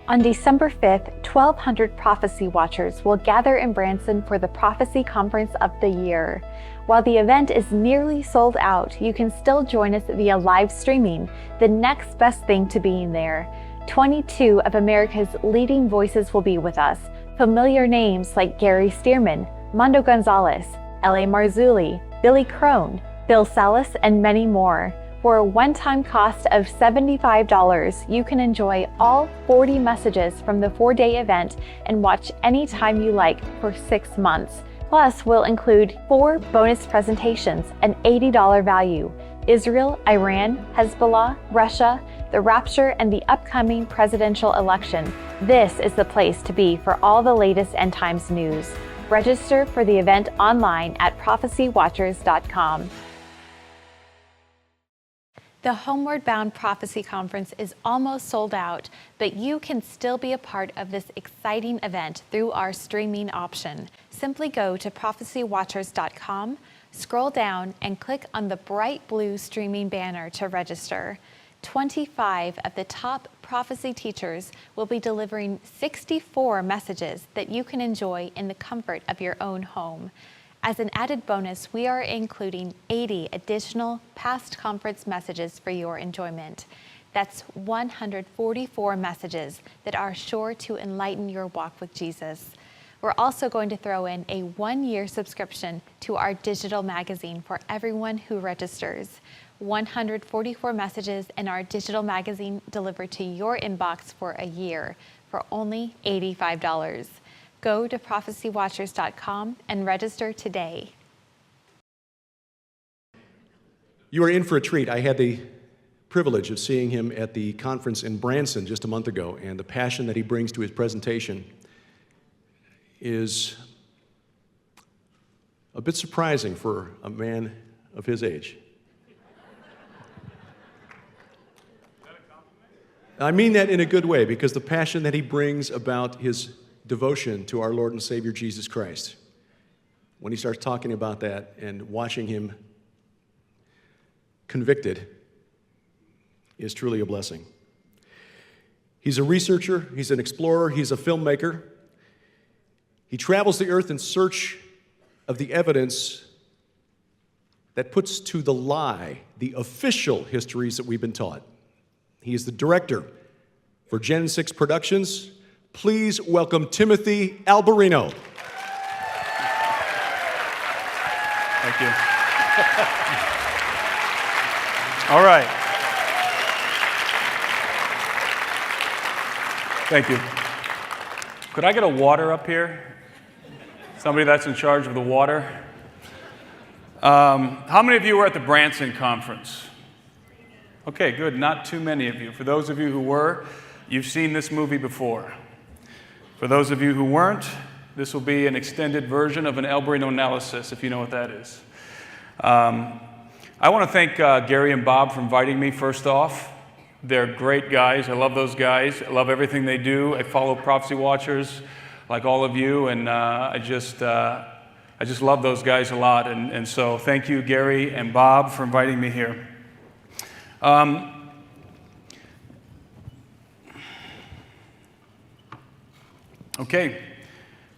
On December 5th, 1,200 prophecy watchers will gather in Branson for the Prophecy Conference of the Year. While the event is nearly sold out, you can still join us via live streaming, the next best thing to being there. 22 of America's leading voices will be with us. Familiar names like Gary Stearman, Mondo Gonzalez, L.A. Marzulli, Billy Crone, Bill Salas, and many more. For a one-time cost of $75, you can enjoy all 40 messages from the 4-day event and watch anytime you like for 6 months. Plus, we'll include 4 bonus presentations, an $80 value: Israel, Iran, Hezbollah, Russia, the rapture, and the upcoming presidential election. This is the place to be for all the latest end times news. Register for the event online at prophecywatchers.com. The Homeward Bound Prophecy Conference is almost sold out, but you can still be a part of this exciting event through our streaming option. Simply go to prophecywatchers.com, scroll down, and click on the bright blue streaming banner to register. 25 of the top prophecy teachers will be delivering 64 messages that you can enjoy in the comfort of your own home. As an added bonus, we are including 80 additional past conference messages for your enjoyment. That's 144 messages that are sure to enlighten your walk with Jesus. We're also going to throw in a 1-year subscription to our digital magazine for everyone who registers. 144 messages in our digital magazine delivered to your inbox for a year for only $85. Go to prophecywatchers.com and register today. You are in for a treat. I had the privilege of seeing him at the conference in Branson just a month ago, and the passion that he brings to his presentation is a bit surprising for a man of his age. I mean that in a good way, because the passion that he brings about his devotion to our Lord and Savior Jesus Christ, when he starts talking about that and watching him convicted, is truly a blessing. He's a researcher, he's an explorer, he's a filmmaker. He travels the earth in search of the evidence that puts to the lie the official histories that we've been taught. He is the director for Gen 6 Productions. Please welcome Timothy Alberino. Thank you. All right. Thank you. Could I get a water up here? Somebody that's in charge of the water. How many of you were at the BRANSON conference? Okay, good. Not too many of you. For those of you who were, you've seen this movie before. For those of you who weren't, this will be an extended version of an Alberino analysis, if you know what that is. I want to thank Gary and Bob for inviting me, first off. They're great guys. I love those guys. I love everything they do. I follow Prophecy Watchers like all of you, and I just love those guys a lot. And so thank you, Gary and Bob, for inviting me here. Okay,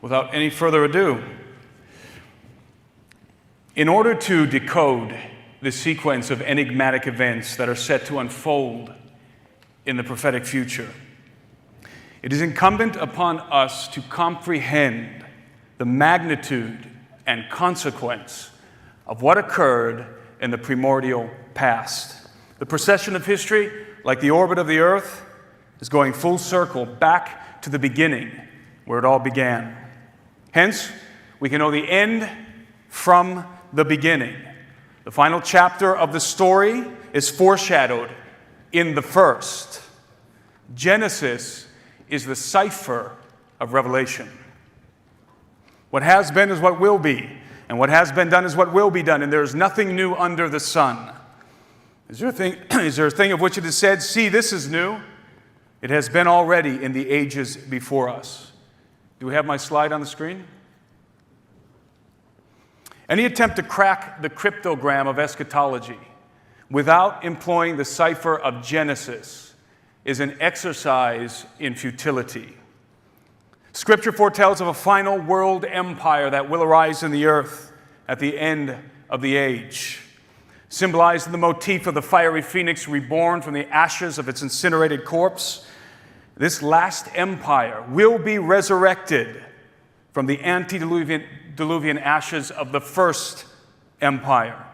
without any further ado, in order to decode the sequence of enigmatic events that are set to unfold in the prophetic future, it is incumbent upon us to comprehend the magnitude and consequence of what occurred in the primordial past. The procession of history, like the orbit of the earth, is going full circle back to the beginning, where it all began. Hence, we can know the end from the beginning. The final chapter of the story is foreshadowed in the first. Genesis is the cipher of Revelation. What has been is what will be, and what has been done is what will be done, and there is nothing new under the sun. Is there a thing of which it is said, "See, this is new"? It has been already in the ages before us. Do we have my slide on the screen? Any attempt to crack the cryptogram of eschatology without employing the cipher of Genesis is an exercise in futility. Scripture foretells of a final world empire that will arise in the earth at the end of the age, symbolized in the motif of the fiery phoenix reborn from the ashes of its incinerated corpse. This last empire will be resurrected from the antediluvian ashes of the first empire,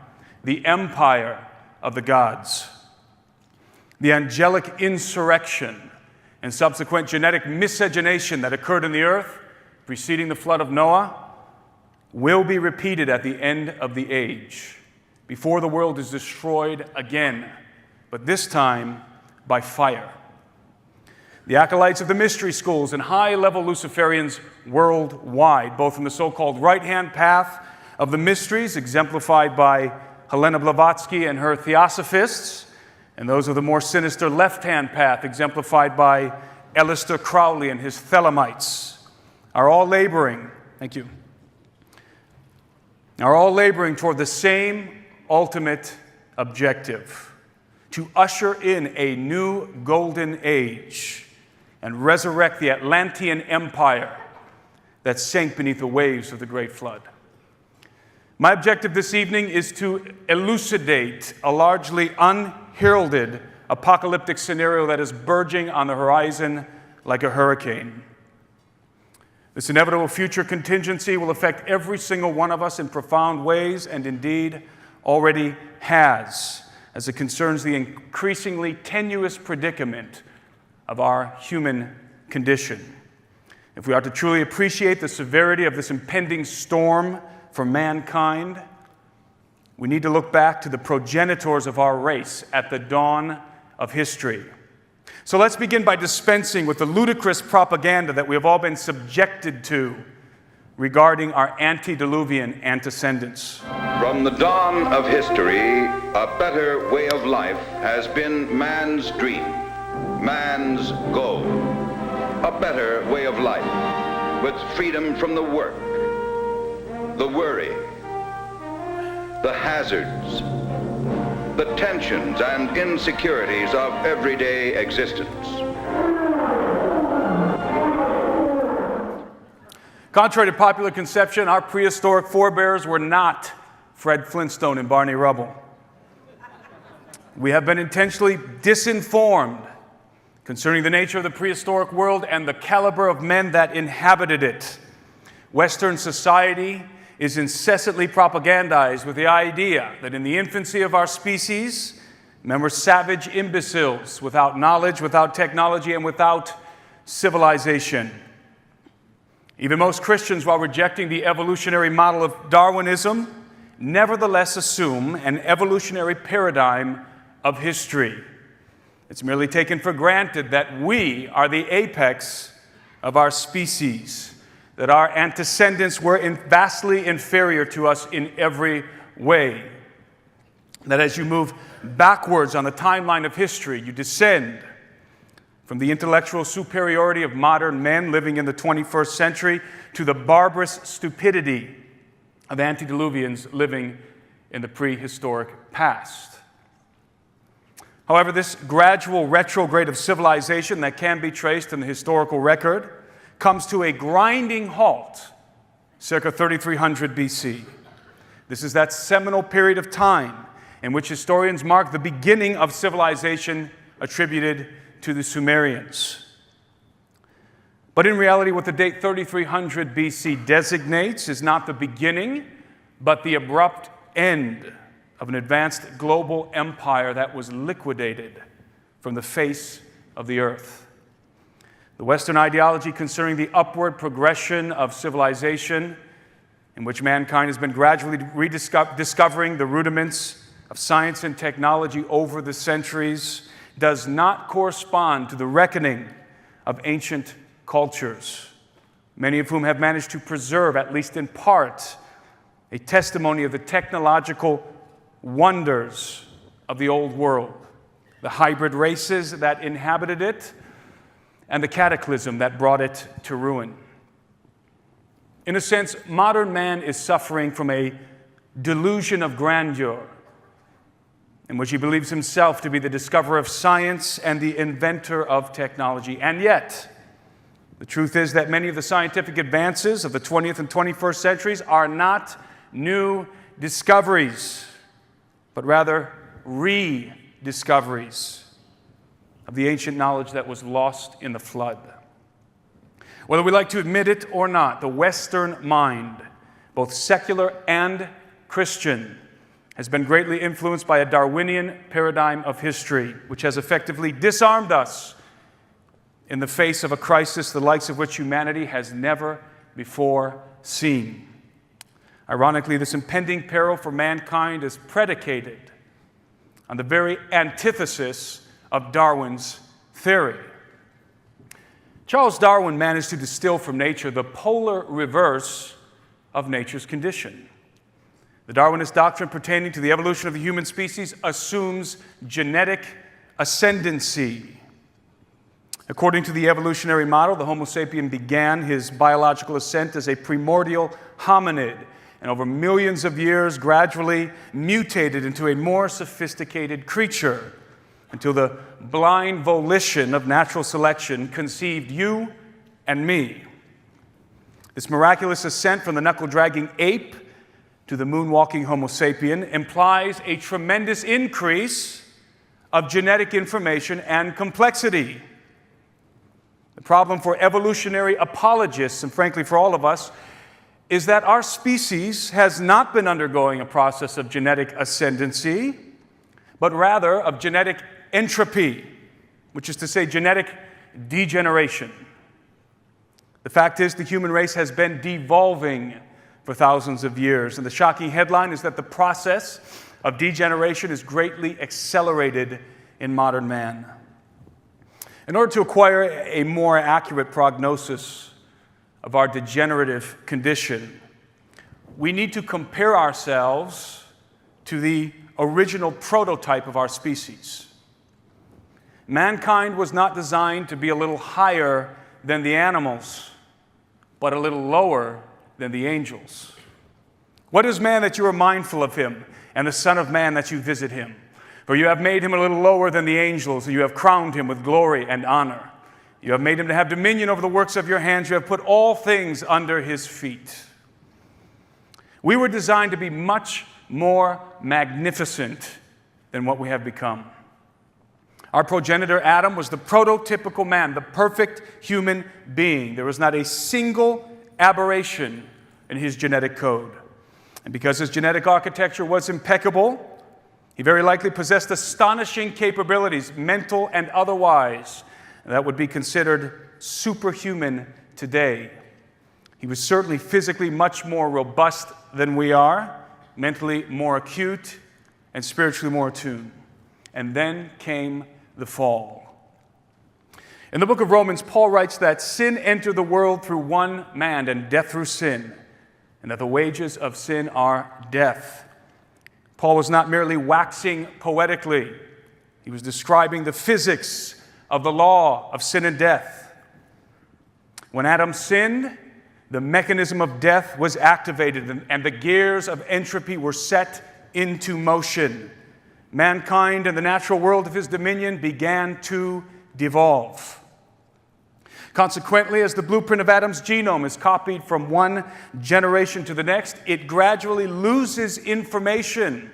the empire of the gods. The angelic insurrection and subsequent genetic miscegenation that occurred in the earth preceding the flood of Noah will be repeated at the end of the age, before the world is destroyed again, but this time by fire. The acolytes of the mystery schools and high-level Luciferians worldwide, both in the so-called right-hand path of the mysteries, exemplified by Helena Blavatsky and her Theosophists, and those of the more sinister left-hand path, exemplified by Aleister Crowley and his Thelemites, are all laboring toward the same ultimate objective: to usher in a new golden age and resurrect the Atlantean Empire that sank beneath the waves of the Great Flood. My objective this evening is to elucidate a largely unheralded apocalyptic scenario that is burgeoning on the horizon like a hurricane. This inevitable future contingency will affect every single one of us in profound ways, and indeed already has, as it concerns the increasingly tenuous predicament of our human condition. If we are to truly appreciate the severity of this impending storm for mankind, we need to look back to the progenitors of our race at the dawn of history. So let's begin by dispensing with the ludicrous propaganda that we have all been subjected to regarding our antediluvian antecedents. From the dawn of history, a better way of life has been man's dream, man's goal. A better way of life, with freedom from the work, the worry, the hazards, the tensions and insecurities of everyday existence. Contrary to popular conception, our prehistoric forebears were not Fred Flintstone and Barney Rubble. We have been intentionally disinformed concerning the nature of the prehistoric world and the caliber of men that inhabited it. Western society is incessantly propagandized with the idea that in the infancy of our species, men were savage imbeciles without knowledge, without technology, and without civilization. Even most Christians, while rejecting the evolutionary model of Darwinism, nevertheless assume an evolutionary paradigm of history. It's merely taken for granted that we are the apex of our species, that our antecedents were vastly inferior to us in every way, that as you move backwards on the timeline of history, you descend from the intellectual superiority of modern men living in the 21st century to the barbarous stupidity of antediluvians living in the prehistoric past. However, this gradual retrograde of civilization that can be traced in the historical record comes to a grinding halt circa 3300 BC. This is that seminal period of time in which historians mark the beginning of civilization attributed to the Sumerians. But in reality, what the date 3300 BC designates is not the beginning, but the abrupt end of an advanced global empire that was liquidated from the face of the earth. The Western ideology concerning the upward progression of civilization, in which mankind has been gradually rediscovering the rudiments of science and technology over the centuries, does not correspond to the reckoning of ancient cultures, many of whom have managed to preserve, at least in part, a testimony of the technological wonders of the old world, the hybrid races that inhabited it, and the cataclysm that brought it to ruin. In a sense, modern man is suffering from a delusion of grandeur, in which he believes himself to be the discoverer of science and the inventor of technology. And yet, the truth is that many of the scientific advances of the 20th and 21st centuries are not new discoveries, but rather rediscoveries of the ancient knowledge that was lost in the flood. Whether we like to admit it or not, the Western mind, both secular and Christian, has been greatly influenced by a Darwinian paradigm of history, which has effectively disarmed us in the face of a crisis the likes of which humanity has never before seen. Ironically, this impending peril for mankind is predicated on the very antithesis of Darwin's theory. Charles Darwin managed to distill from nature the polar reverse of nature's condition. The Darwinist doctrine pertaining to the evolution of the human species assumes genetic ascendancy. According to the evolutionary model, the Homo sapien began his biological ascent as a primordial hominid, and over millions of years gradually mutated into a more sophisticated creature until the blind volition of natural selection conceived you and me. This miraculous ascent from the knuckle-dragging ape to the moonwalking Homo sapien implies a tremendous increase of genetic information and complexity. The problem for evolutionary apologists, and frankly for all of us, is that our species has not been undergoing a process of genetic ascendancy, but rather of genetic entropy, which is to say genetic degeneration. The fact is, the human race has been devolving for thousands of years, and the shocking headline is that the process of degeneration is greatly accelerated in modern man. In order to acquire a more accurate prognosis of our degenerative condition, we need to compare ourselves to the original prototype of our species. Mankind was not designed to be a little higher than the animals, but a little lower than the angels. What is man that you are mindful of him, and the Son of Man that you visit him? For you have made him a little lower than the angels, and you have crowned him with glory and honor. You have made him to have dominion over the works of your hands. You have put all things under his feet. We were designed to be much more magnificent than what we have become. Our progenitor Adam was the prototypical man, the perfect human being. There was not a single aberration in his genetic code. And because his genetic architecture was impeccable, he very likely possessed astonishing capabilities, mental and otherwise, that would be considered superhuman today. He was certainly physically much more robust than we are, mentally more acute, and spiritually more attuned. And then came the fall. In the book of Romans, Paul writes that sin entered the world through one man, and death through sin, and that the wages of sin are death. Paul was not merely waxing poetically. He was describing the physics of the law of sin and death. When Adam sinned, the mechanism of death was activated, and the gears of entropy were set into motion. Mankind and the natural world of his dominion began to devolve. Consequently, as the blueprint of Adam's genome is copied from one generation to the next, it gradually loses information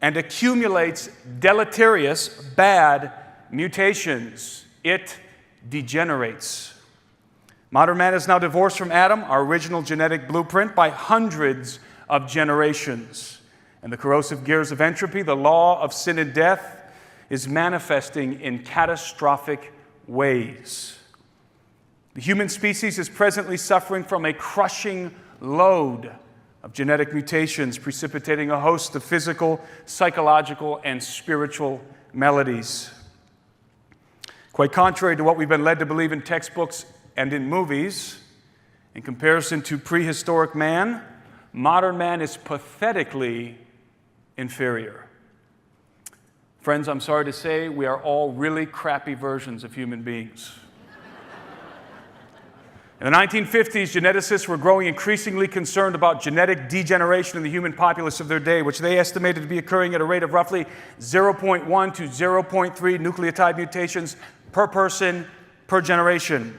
and accumulates deleterious, bad mutations. It degenerates. Modern man is now divorced from Adam, our original genetic blueprint, by hundreds of generations. And the corrosive gears of entropy, the law of sin and death, is manifesting in catastrophic ways. The human species is presently suffering from a crushing load of genetic mutations, precipitating a host of physical, psychological, and spiritual maladies. Quite contrary to what we've been led to believe in textbooks and in movies, in comparison to prehistoric man, modern man is pathetically inferior. Friends, I'm sorry to say, we are all really crappy versions of human beings. In the 1950s, geneticists were growing increasingly concerned about genetic degeneration in the human populace of their day, which they estimated to be occurring at a rate of roughly 0.1 to 0.3 nucleotide mutations per person per generation.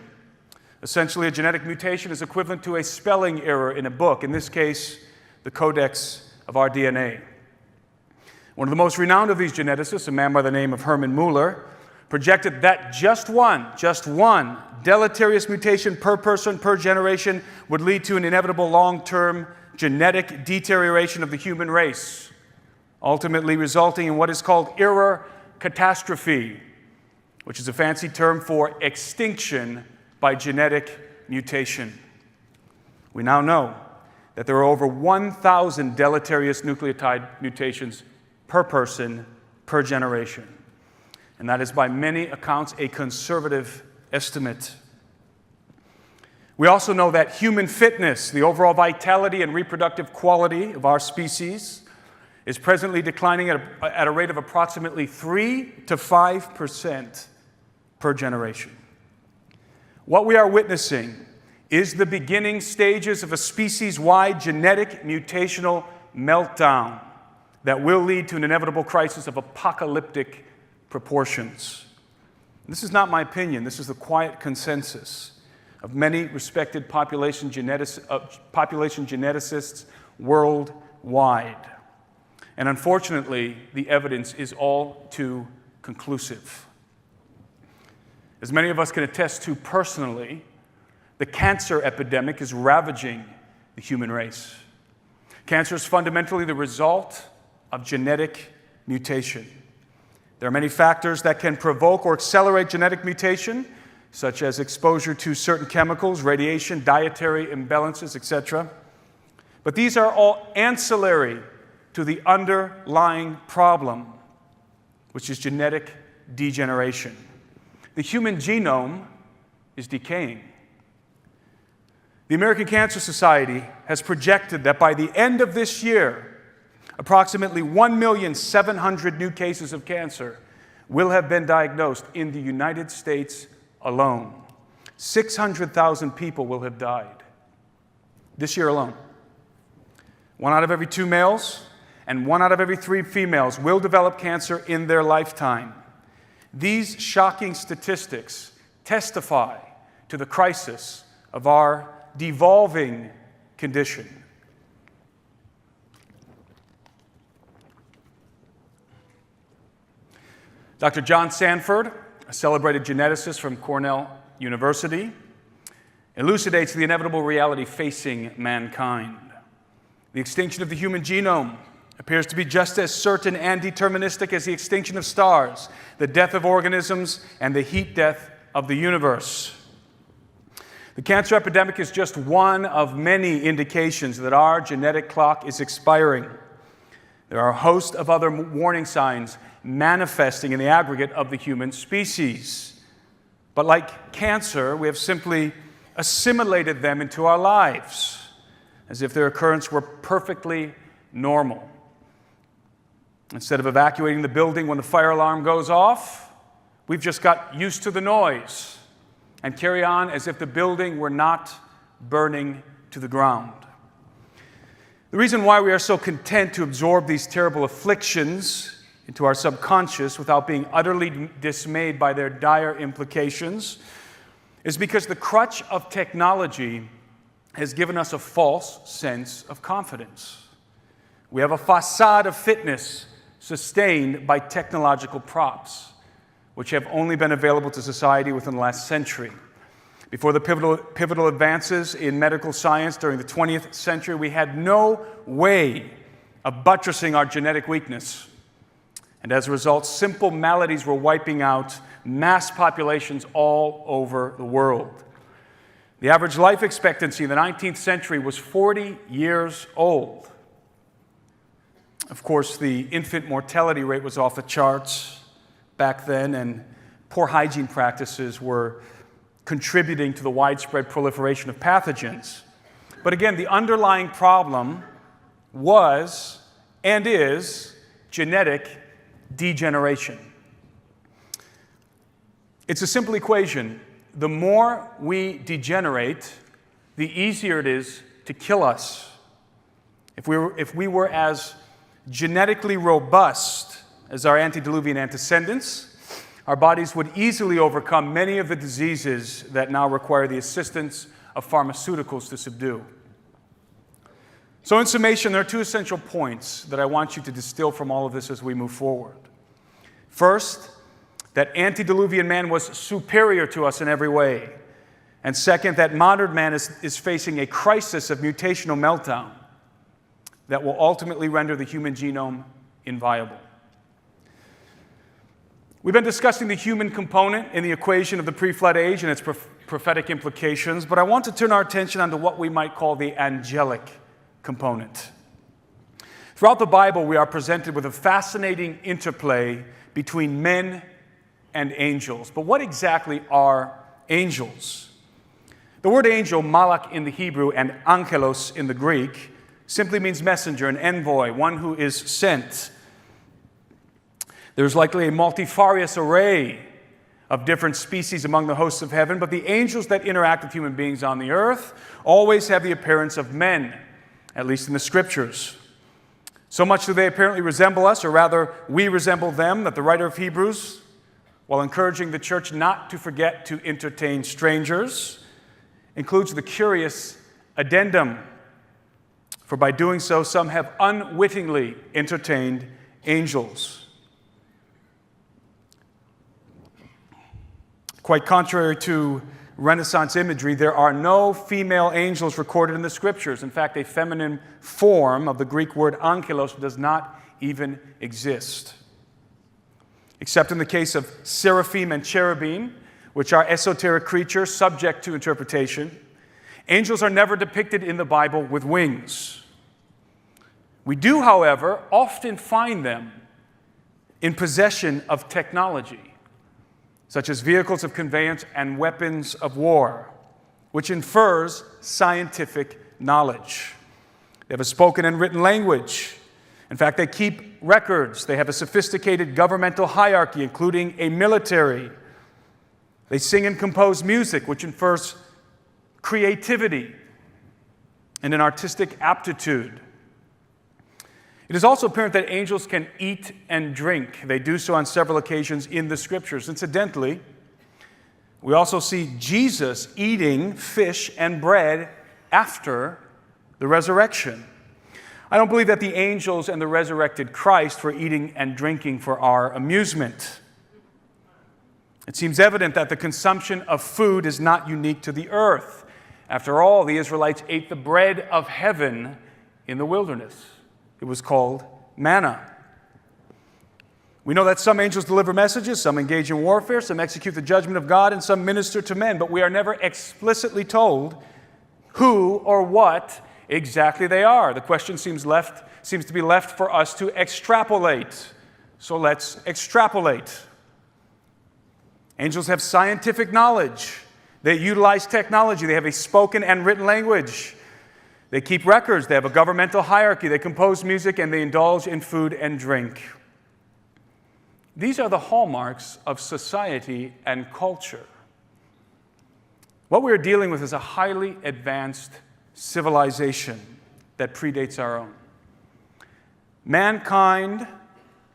Essentially, a genetic mutation is equivalent to a spelling error in a book, in this case, the codex of our DNA. One of the most renowned of these geneticists, a man by the name of Hermann Muller, projected that just one deleterious mutation per person per generation would lead to an inevitable long-term genetic deterioration of the human race, ultimately resulting in what is called error catastrophe, which is a fancy term for extinction by genetic mutation. We now know that there are over 1,000 deleterious nucleotide mutations per person per generation. And that is, by many accounts, a conservative estimate. We also know that human fitness, the overall vitality and reproductive quality of our species, is presently declining at a rate of approximately 3 to 5% per generation. What we are witnessing is the beginning stages of a species-wide genetic mutational meltdown that will lead to an inevitable crisis of apocalyptic proportions. This is not my opinion. This is the quiet consensus of many respected population geneticists worldwide. And unfortunately, the evidence is all too conclusive. As many of us can attest to personally, the cancer epidemic is ravaging the human race. Cancer is fundamentally the result of genetic mutation. There are many factors that can provoke or accelerate genetic mutation, such as exposure to certain chemicals, radiation, dietary imbalances, etc. But these are all ancillary to the underlying problem, which is genetic degeneration. The human genome is decaying. The American Cancer Society has projected that by the end of this year, approximately 1,700,000 new cases of cancer will have been diagnosed in the United States alone. 600,000 people will have died this year alone. 1 out of every 2 males and 1 out of every 3 females will develop cancer in their lifetime. These shocking statistics testify to the crisis of our devolving condition. Dr. John Sanford, a celebrated geneticist from Cornell University, elucidates the inevitable reality facing mankind. The extinction of the human genome appears to be just as certain and deterministic as the extinction of stars, the death of organisms, and the heat death of the universe. The cancer epidemic is just one of many indications that our genetic clock is expiring. There are a host of other warning signs manifesting in the aggregate of the human species. But like cancer, we have simply assimilated them into our lives, as if their occurrence were perfectly normal. Instead of evacuating the building when the fire alarm goes off, we've just got used to the noise and carry on as if the building were not burning to the ground. The reason why we are so content to absorb these terrible afflictions into our subconscious without being utterly dismayed by their dire implications is because the crutch of technology has given us a false sense of confidence. We have a facade of fitness sustained by technological props, which have only been available to society within the last century. Before the pivotal advances in medical science during the 20th century, we had no way of buttressing our genetic weakness. And as a result, simple maladies were wiping out mass populations all over the world. The average life expectancy in the 19th century was 40 years old. Of course, the infant mortality rate was off the charts back then, and poor hygiene practices were contributing to the widespread proliferation of pathogens. But again, the underlying problem was and is genetic degeneration. It's a simple equation the more we degenerate, the easier it is to kill us. If we were as genetically robust as our antediluvian antecedents, our bodies would easily overcome many of the diseases that now require the assistance of pharmaceuticals to subdue. So in summation, there are two essential points that I want you to distill from all of this as we move forward. First, that antediluvian man was superior to us in every way. And second, that modern man is facing a crisis of mutational meltdown that will ultimately render the human genome inviable. We've been discussing the human component in the equation of the pre-flood age and its prophetic implications, but I want to turn our attention onto what we might call the angelic component. Throughout the Bible, we are presented with a fascinating interplay between men and angels. But what exactly are angels? The word angel, malach in the Hebrew and angelos in the Greek, simply means messenger, an envoy, one who is sent. There's likely a multifarious array of different species among the hosts of heaven, but the angels that interact with human beings on the earth always have the appearance of men, at least in the scriptures. So much do they apparently resemble us, or rather, we resemble them, that the writer of Hebrews, while encouraging the church not to forget to entertain strangers, includes the curious addendum. For by doing so, some have unwittingly entertained angels. Quite contrary to Renaissance imagery, there are no female angels recorded in the scriptures. In fact, a feminine form of the Greek word angelos does not even exist. Except in the case of seraphim and cherubim, which are esoteric creatures subject to interpretation, angels are never depicted in the Bible with wings. We do, however, often find them in possession of technology, such as vehicles of conveyance and weapons of war, which infers scientific knowledge. They have a spoken and written language. In fact, they keep records. They have a sophisticated governmental hierarchy, including a military. They sing and compose music, which infers creativity and an artistic aptitude. It is also apparent that angels can eat and drink. They do so on several occasions in the scriptures. Incidentally, we also see Jesus eating fish and bread after the resurrection. I don't believe that the angels and the resurrected Christ were eating and drinking for our amusement. It seems evident that the consumption of food is not unique to the earth. After all, the Israelites ate the bread of heaven in the wilderness. It was called manna. We know that some angels deliver messages, some engage in warfare, some execute the judgment of God, and some minister to men, but we are never explicitly told who or what exactly they are. The question seems to be left for us to extrapolate. So let's extrapolate. Angels have scientific knowledge. They utilize technology. They have a spoken and written language. They keep records. They have a governmental hierarchy. They compose music, and they indulge in food and drink. These are the hallmarks of society and culture. What we're dealing with is a highly advanced civilization that predates our own. Mankind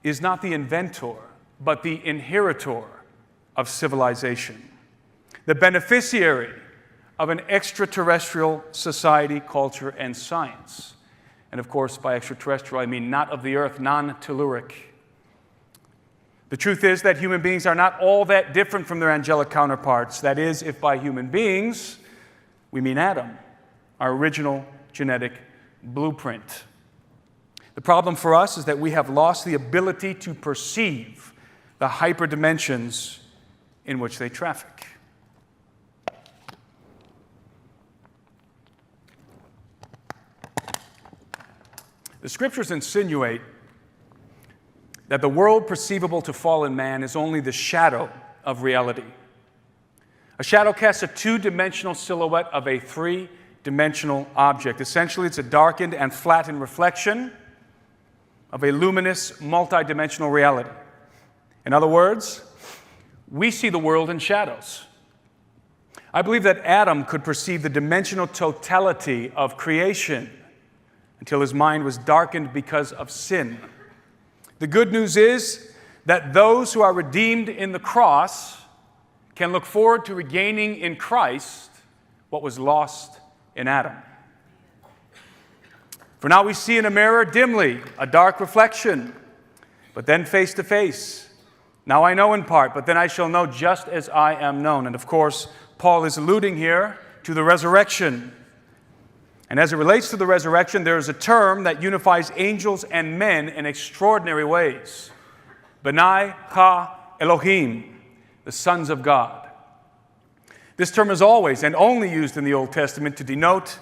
is not the inventor, but the inheritor of civilization, the beneficiary of an extraterrestrial society, culture, and science. And of course, by extraterrestrial, I mean not of the earth, non-telluric. The truth is that human beings are not all that different from their angelic counterparts. That is, if by human beings, we mean Adam, our original genetic blueprint. The problem for us is that we have lost the ability to perceive the hyperdimensions in which they traffic. The scriptures insinuate that the world perceivable to fallen man is only the shadow of reality. A shadow casts a two-dimensional silhouette of a three-dimensional object. Essentially, it's a darkened and flattened reflection of a luminous, multidimensional reality. In other words, we see the world in shadows. I believe that Adam could perceive the dimensional totality of creation until his mind was darkened because of sin. The good news is that those who are redeemed in the cross can look forward to regaining in Christ what was lost in Adam. For now we see in a mirror dimly, a dark reflection, but then face to face. Now I know in part, but then I shall know just as I am known. And of course, Paul is alluding here to the resurrection. And as it relates to the resurrection, there is a term that unifies angels and men in extraordinary ways. B'nai Ha Elohim, the sons of God. This term is always and only used in the Old Testament to denote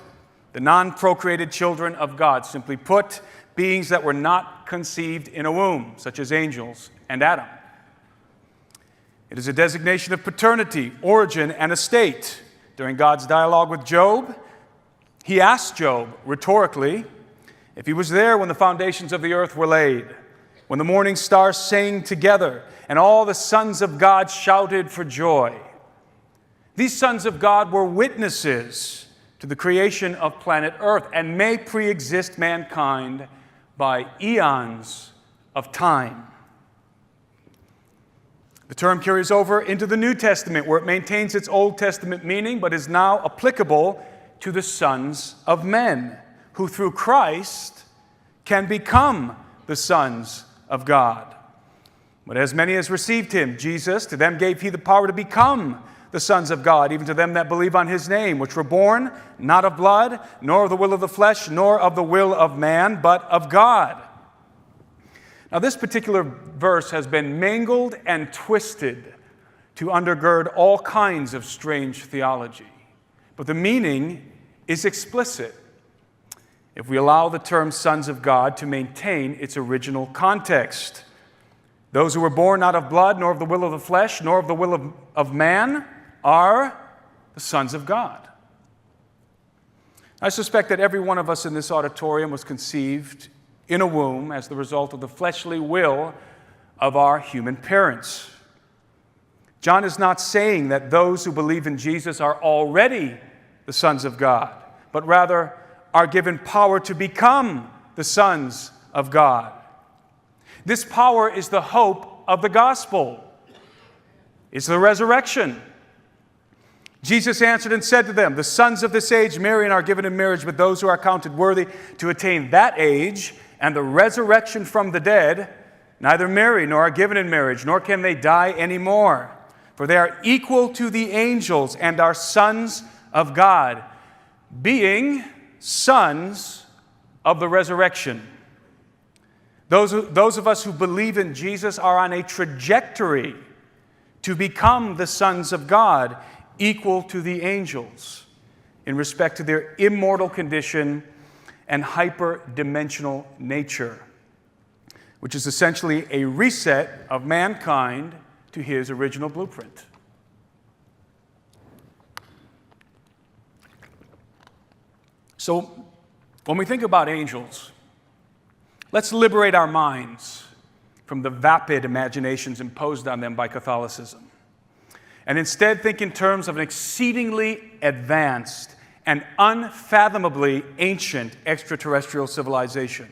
the non-procreated children of God. Simply put, beings that were not conceived in a womb, such as angels and Adam. It is a designation of paternity, origin, and estate. During God's dialogue with Job, he asked Job, rhetorically, if he was there when the foundations of the earth were laid, when the morning stars sang together, and all the sons of God shouted for joy. These sons of God were witnesses to the creation of planet Earth and may pre-exist mankind by eons of time. The term carries over into the New Testament, where it maintains its Old Testament meaning, but is now applicable to the sons of men, who through Christ can become the sons of God. But as many as received him, Jesus, to them gave he the power to become the sons of God, even to them that believe on his name, which were born not of blood, nor of the will of the flesh, nor of the will of man, but of God. Now, this particular verse has been mangled and twisted to undergird all kinds of strange theology. But the meaning is explicit if we allow the term sons of God to maintain its original context. Those who were born not of blood, nor of the will of the flesh, nor of the will of man, are the sons of God. I suspect that every one of us in this auditorium was conceived in a womb as the result of the fleshly will of our human parents. John is not saying that those who believe in Jesus are already the sons of God, but rather are given power to become the sons of God. This power is the hope of the gospel. It's the resurrection. Jesus answered and said to them, the sons of this age marry and are given in marriage with those who are counted worthy to attain that age and the resurrection from the dead, neither marry nor are given in marriage, nor can they die anymore. For they are equal to the angels and are sons of God, being sons of the resurrection. Those of us who believe in Jesus are on a trajectory to become the sons of God, equal to the angels in respect to their immortal condition and hyperdimensional nature, which is essentially a reset of mankind to his original blueprint. So, when we think about angels, let's liberate our minds from the vapid imaginations imposed on them by Catholicism, and instead think in terms of an exceedingly advanced and unfathomably ancient extraterrestrial civilization,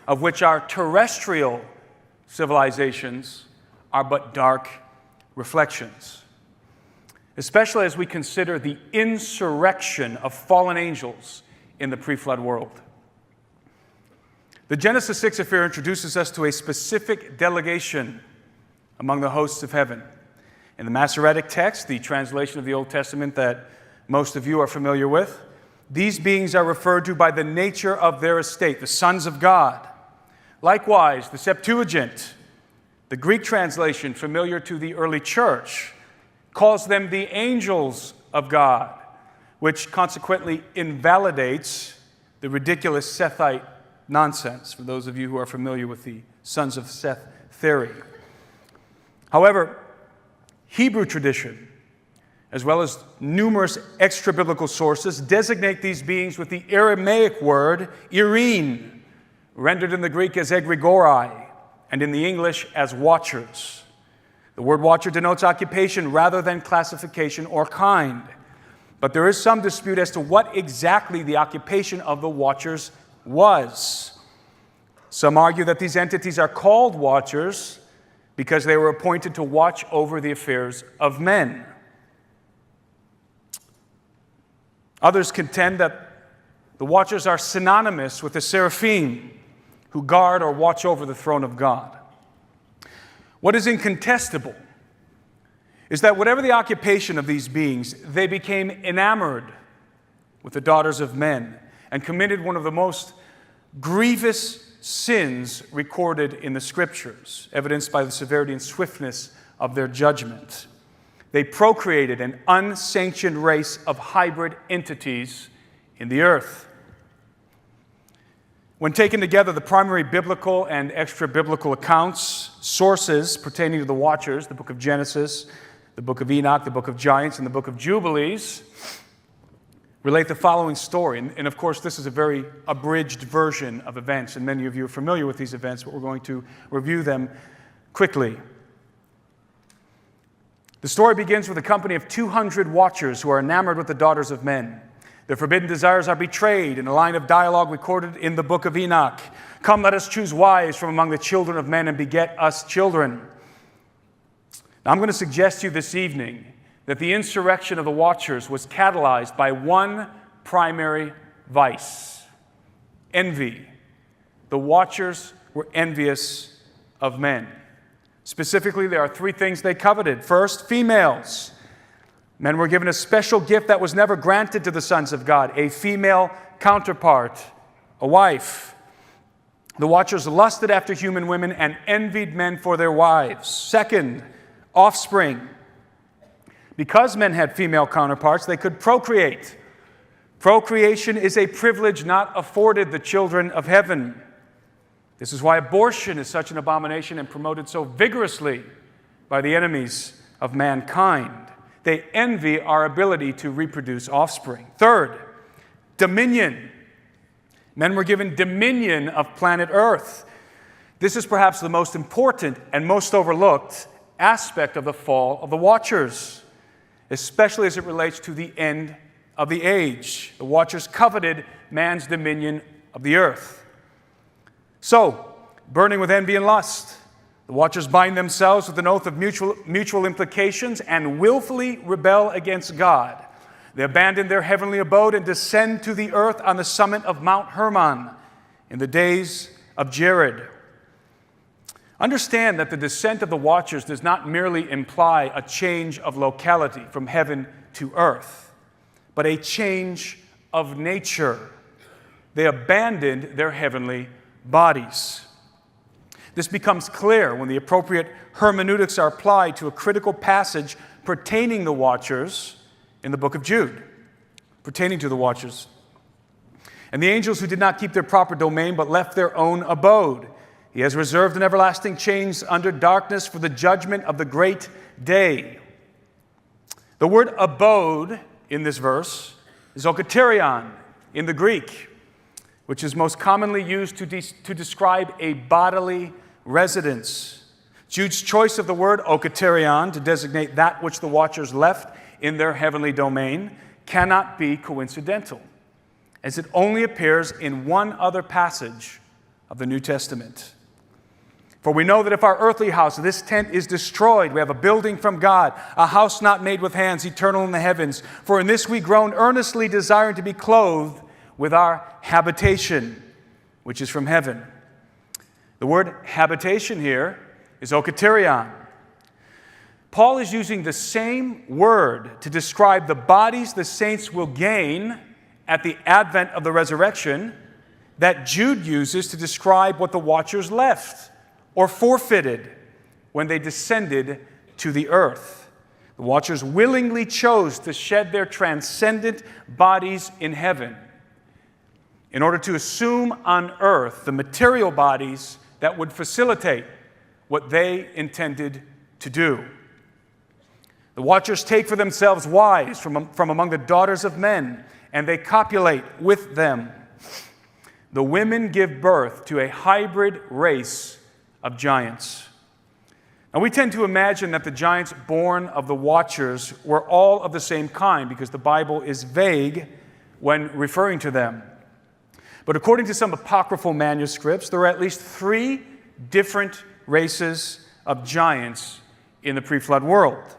of which our terrestrial civilizations are but dark reflections, especially as we consider the insurrection of fallen angels in the pre-flood world. The Genesis 6 affair introduces us to a specific delegation among the hosts of heaven. In the Masoretic text, the translation of the Old Testament that most of you are familiar with, these beings are referred to by the nature of their estate, the sons of God. Likewise, the Septuagint, the Greek translation familiar to the early church, calls them the angels of God, which consequently invalidates the ridiculous Sethite nonsense, for those of you who are familiar with the sons of Seth theory. However, Hebrew tradition, as well as numerous extra-biblical sources, designate these beings with the Aramaic word irene, rendered in the Greek as egregori, and in the English as watchers. The word watcher denotes occupation rather than classification or kind. But there is some dispute as to what exactly the occupation of the watchers was. Some argue that these entities are called watchers because they were appointed to watch over the affairs of men. Others contend that the watchers are synonymous with the seraphim who guard or watch over the throne of God. What is incontestable is that whatever the occupation of these beings, they became enamored with the daughters of men and committed one of the most grievous sins recorded in the Scriptures, evidenced by the severity and swiftness of their judgment. They procreated an unsanctioned race of hybrid entities in the earth. When taken together, the primary biblical and extra-biblical accounts, sources pertaining to the watchers, the book of Genesis, the book of Enoch, the book of Giants, and the book of Jubilees, relate the following story. And of course, this is a very abridged version of events, and many of you are familiar with these events, but we're going to review them quickly. The story begins with a company of 200 watchers who are enamored with the daughters of men. Their forbidden desires are betrayed in a line of dialogue recorded in the book of Enoch. Come, let us choose wives from among the children of men and beget us children. Now, I'm going to suggest to you this evening that the insurrection of the watchers was catalyzed by one primary vice: envy. The watchers were envious of men. Specifically, there are three things they coveted. First, females. Men were given a special gift that was never granted to the sons of God: a female counterpart, a wife. The watchers lusted after human women and envied men for their wives. Second, offspring. Because men had female counterparts, they could procreate. Procreation is a privilege not afforded the children of heaven. This is why abortion is such an abomination and promoted so vigorously by the enemies of mankind. They envy our ability to reproduce offspring. Third, dominion. Men were given dominion of planet Earth. This is perhaps the most important and most overlooked aspect of the fall of the watchers, especially as it relates to the end of the age. The watchers coveted man's dominion of the earth. So, burning with envy and lust, the watchers bind themselves with an oath of mutual implications and willfully rebel against God. They abandon their heavenly abode and descend to the earth on the summit of Mount Hermon in the days of Jared. Understand that the descent of the watchers does not merely imply a change of locality from heaven to earth, but a change of nature. They abandoned their heavenly bodies. This becomes clear when the appropriate hermeneutics are applied to a critical passage pertaining to the watchers in the book of Jude. Pertaining to the watchers. And the angels who did not keep their proper domain but left their own abode, He has reserved in everlasting chains under darkness for the judgment of the great day. The word abode in this verse is okaterion in the Greek, which is most commonly used to describe a bodily residence. Jude's choice of the word okaterion to designate that which the watchers left in their heavenly domain cannot be coincidental, as it only appears in one other passage of the New Testament. For we know that if our earthly house, this tent, is destroyed, we have a building from God, a house not made with hands, eternal in the heavens. For in this we groan, earnestly desiring to be clothed with our habitation, which is from heaven. The word habitation here is okaterion. Paul is using the same word to describe the bodies the saints will gain at the advent of the resurrection that Jude uses to describe what the watchers left or forfeited when they descended to the earth. The watchers willingly chose to shed their transcendent bodies in heaven in order to assume on earth the material bodies that would facilitate what they intended to do. The watchers take for themselves wives from among the daughters of men, and they copulate with them. The women give birth to a hybrid race of giants. Now, we tend to imagine that the giants born of the Watchers were all of the same kind because the Bible is vague when referring to them. But according to some apocryphal manuscripts, there are at least 3 different races of giants in the pre-flood world.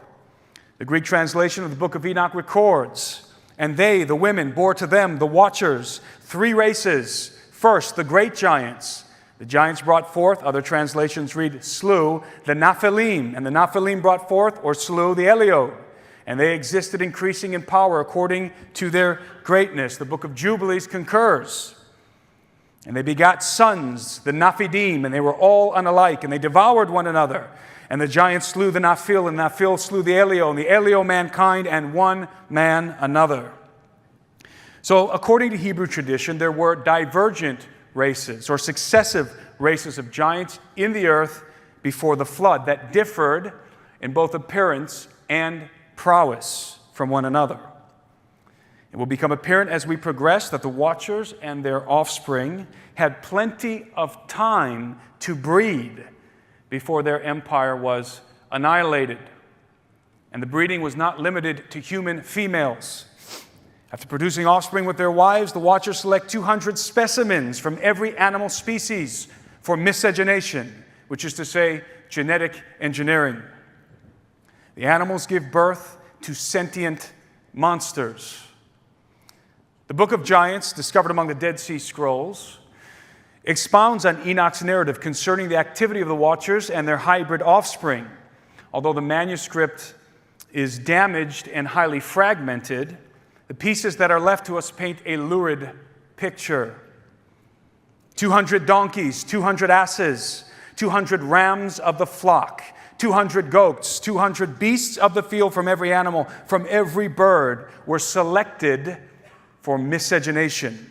The Greek translation of the book of Enoch records, "And they, the women, bore to them, the Watchers, 3 races. First, the great giants. The giants brought forth," other translations read, "slew, the Nephilim. And the Nephilim brought forth, or slew, the Eliod. And they existed, increasing in power according to their greatness." The book of Jubilees concurs. "And they begat sons, the Nephidim, and they were all unalike, and they devoured one another. And the giants slew the Nephil, and the Nephil slew the Elio, and the Elio mankind, and one man another." So, according to Hebrew tradition, there were divergent races, or successive races of giants in the earth before the flood that differed in both appearance and prowess from one another. It will become apparent as we progress that the Watchers and their offspring had plenty of time to breed before their empire was annihilated. And the breeding was not limited to human females. After producing offspring with their wives, the Watchers select 200 specimens from every animal species for miscegenation, which is to say, genetic engineering. The animals give birth to sentient monsters. The Book of Giants, discovered among the Dead Sea Scrolls, expounds on Enoch's narrative concerning the activity of the Watchers and their hybrid offspring. Although the manuscript is damaged and highly fragmented, the pieces that are left to us paint a lurid picture. 200 donkeys, 200 asses, 200 rams of the flock, 200 goats, 200 beasts of the field from every animal, from every bird, were selected for miscegenation.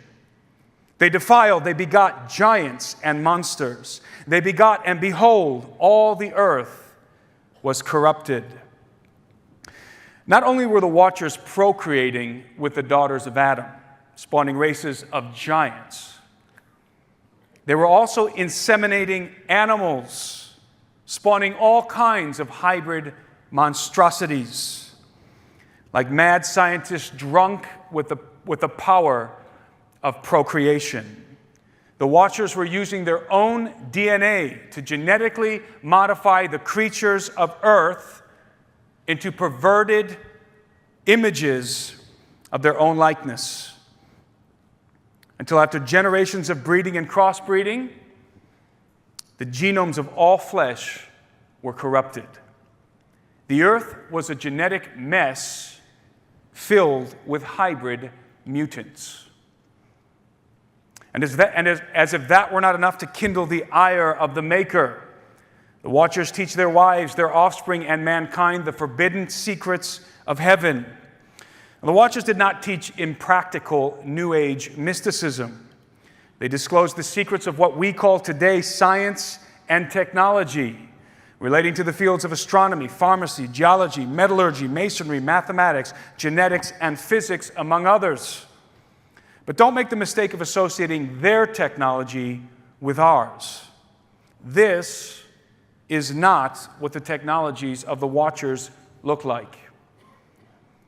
They defiled, they begot giants and monsters. They begot, and behold, all the earth was corrupted. Not only were the Watchers procreating with the daughters of Adam, spawning races of giants, they were also inseminating animals, spawning all kinds of hybrid monstrosities, like mad scientists drunk with the power of procreation. The Watchers were using their own DNA to genetically modify the creatures of earth into perverted images of their own likeness. Until after generations of breeding and crossbreeding, the genomes of all flesh were corrupted. The earth was a genetic mess filled with hybrid mutants. And as if that were not enough to kindle the ire of the Maker, the Watchers teach their wives, their offspring, and mankind the forbidden secrets of heaven. And the Watchers did not teach impractical New Age mysticism. They disclosed the secrets of what we call today science and technology, relating to the fields of astronomy, pharmacy, geology, metallurgy, masonry, mathematics, genetics, and physics, among others. But don't make the mistake of associating their technology with ours. This is not what the technologies of the Watchers look like.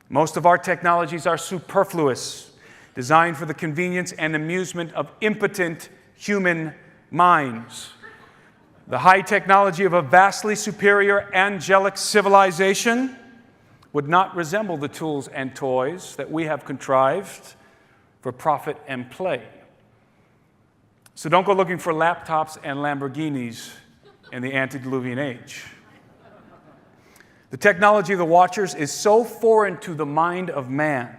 Most of our technologies are superfluous, designed for the convenience and amusement of impotent human minds. The high technology of a vastly superior angelic civilization would not resemble the tools and toys that we have contrived for profit and play. So don't go looking for laptops and Lamborghinis in the antediluvian age. The technology of the Watchers is so foreign to the mind of man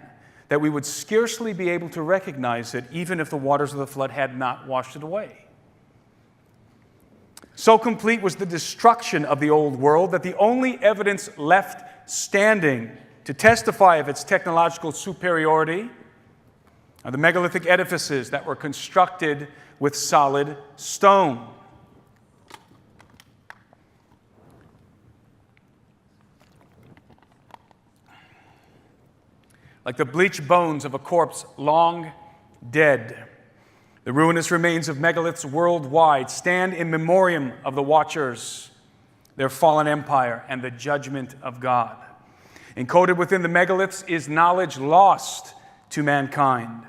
that we would scarcely be able to recognize it even if the waters of the flood had not washed it away. So complete was the destruction of the old world that the only evidence left standing to testify of its technological superiority are the megalithic edifices that were constructed with solid stone. Like the bleached bones of a corpse long dead, the ruinous remains of megaliths worldwide stand in memoriam of the Watchers, their fallen empire, and the judgment of God. Encoded within the megaliths is knowledge lost to mankind.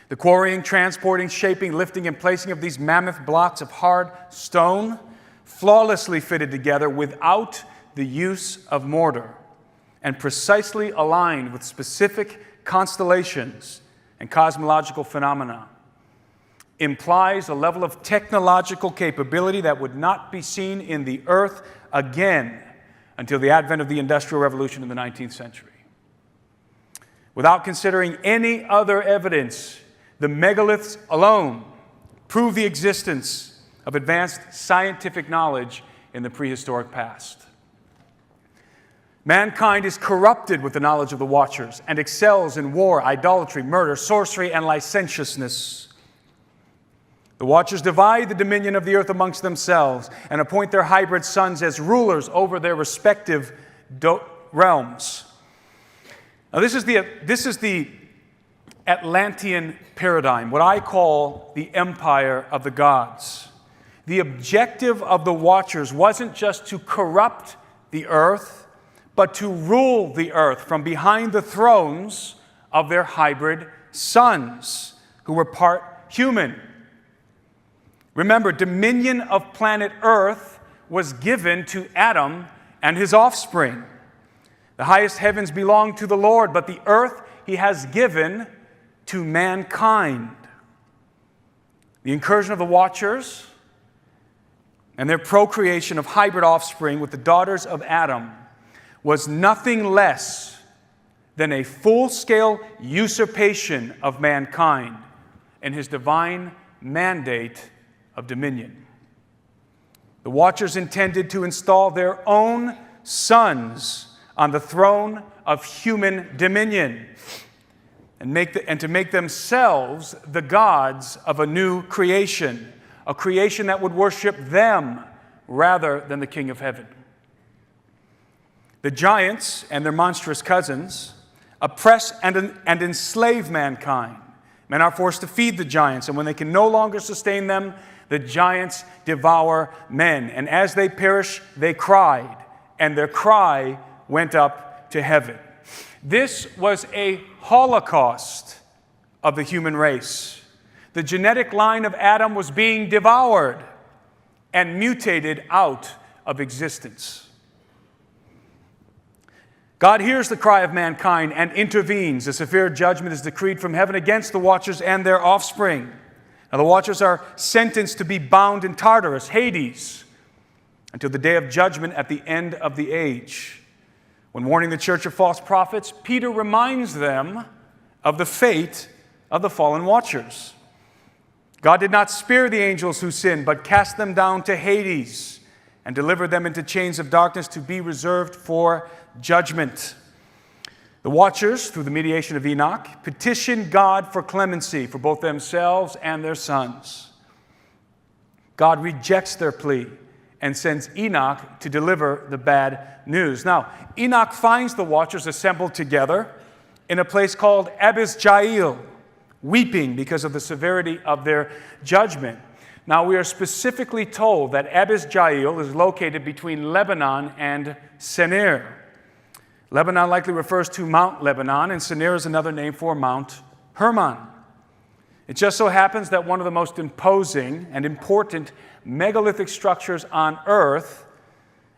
The quarrying, transporting, shaping, lifting, and placing of these mammoth blocks of hard stone, flawlessly fitted together without the use of mortar, and precisely aligned with specific constellations and cosmological phenomena, implies a level of technological capability that would not be seen in the earth again until the advent of the Industrial Revolution in the 19th century. Without considering any other evidence, the megaliths alone prove the existence of advanced scientific knowledge in the prehistoric past. Mankind is corrupted with the knowledge of the Watchers and excels in war, idolatry, murder, sorcery, and licentiousness. The Watchers divide the dominion of the earth amongst themselves and appoint their hybrid sons as rulers over their respective realms. Now, this is the Atlantean paradigm, what I call the empire of the gods. The objective of the Watchers wasn't just to corrupt the earth, but to rule the earth from behind the thrones of their hybrid sons, who were part human. Remember, dominion of planet Earth was given to Adam and his offspring. The highest heavens belong to the Lord, but the earth he has given to mankind. The incursion of the Watchers and their procreation of hybrid offspring with the daughters of Adam was nothing less than a full-scale usurpation of mankind and his divine mandate of dominion. The Watchers intended to install their own sons on the throne of human dominion and to make themselves the gods of a new creation, a creation that would worship them rather than the King of Heaven. The giants and their monstrous cousins oppress and enslave mankind. Men are forced to feed the giants, and when they can no longer sustain them, the giants devour men. And as they perish, they cried, and their cry went up to heaven. This was a holocaust of the human race. The genetic line of Adam was being devoured and mutated out of existence. God hears the cry of mankind and intervenes. A severe judgment is decreed from heaven against the Watchers and their offspring. Now, the Watchers are sentenced to be bound in Tartarus, Hades, until the day of judgment at the end of the age. When warning the church of false prophets, Peter reminds them of the fate of the fallen Watchers. God did not spare the angels who sinned, but cast them down to Hades and delivered them into chains of darkness to be reserved for judgment. The Watchers, through the mediation of Enoch, petitioned God for clemency for both themselves and their sons. God rejects their plea and sends Enoch to deliver the bad news. Now, Enoch finds the Watchers assembled together in a place called Abis-Jael, weeping because of the severity of their judgment. Now, we are specifically told that Abis-Jael is located between Lebanon and Senir. Lebanon likely refers to Mount Lebanon, and Senir is another name for Mount Hermon. It just so happens that one of the most imposing and important megalithic structures on earth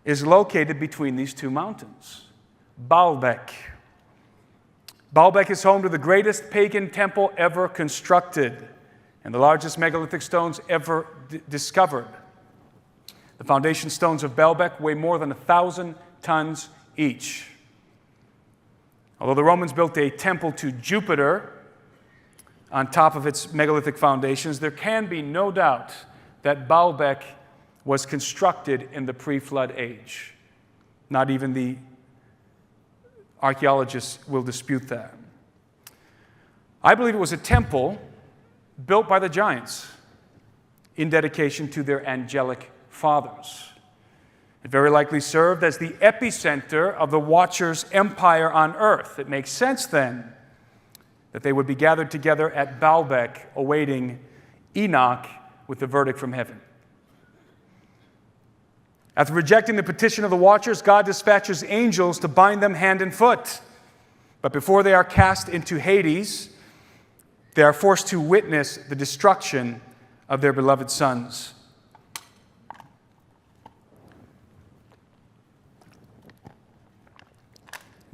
is located between these two mountains, Baalbek. Baalbek is home to the greatest pagan temple ever constructed and the largest megalithic stones ever discovered. The foundation stones of Baalbek weigh more than 1,000 tons each. Although the Romans built a temple to Jupiter on top of its megalithic foundations, there can be no doubt that Baalbek was constructed in the pre-flood age. Not even the archaeologists will dispute that. I believe it was a temple built by the giants in dedication to their angelic fathers. It very likely served as the epicenter of the Watchers' empire on earth. It makes sense then that they would be gathered together at Baalbek awaiting Enoch with the verdict from heaven. After rejecting the petition of the watchers, God dispatches angels to bind them hand and foot. But before they are cast into Hades, they are forced to witness the destruction of their beloved sons.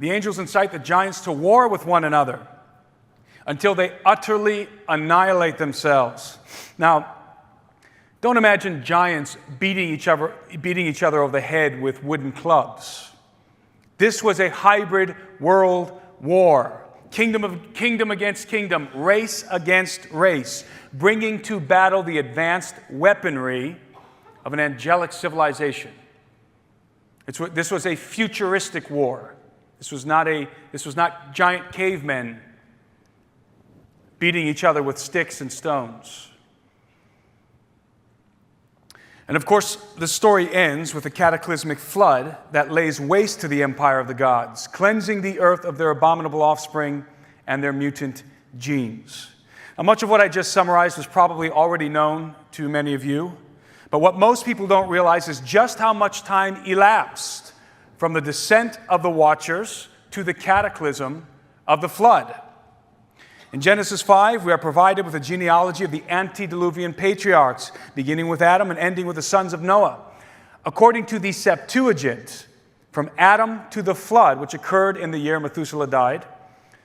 The angels incite the giants to war with one another until they utterly annihilate themselves. Now, don't imagine giants beating each other over the head with wooden clubs. This was a hybrid world war. Kingdom against kingdom, race against race, bringing to battle the advanced weaponry of an angelic civilization. This was a futuristic war. This was not giant cavemen beating each other with sticks and stones. And of course, the story ends with a cataclysmic flood that lays waste to the empire of the gods, cleansing the earth of their abominable offspring and their mutant genes. Now, much of what I just summarized was probably already known to many of you, but what most people don't realize is just how much time elapsed from the descent of the watchers to the cataclysm of the flood. In Genesis 5, we are provided with a genealogy of the antediluvian patriarchs, beginning with Adam and ending with the sons of Noah. According to the Septuagint, from Adam to the flood, which occurred in the year Methuselah died,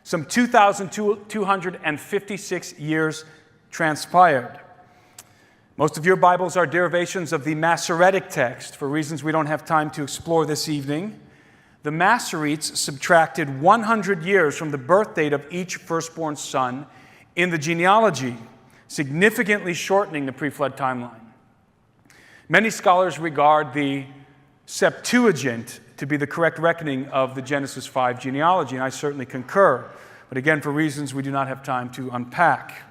some 2,256 years transpired. Most of your Bibles are derivations of the Masoretic text. For reasons we don't have time to explore this evening, the Masoretes subtracted 100 years from the birth date of each firstborn son in the genealogy, significantly shortening the pre-flood timeline. Many scholars regard the Septuagint to be the correct reckoning of the Genesis 5 genealogy, and I certainly concur. But again, for reasons we do not have time to unpack.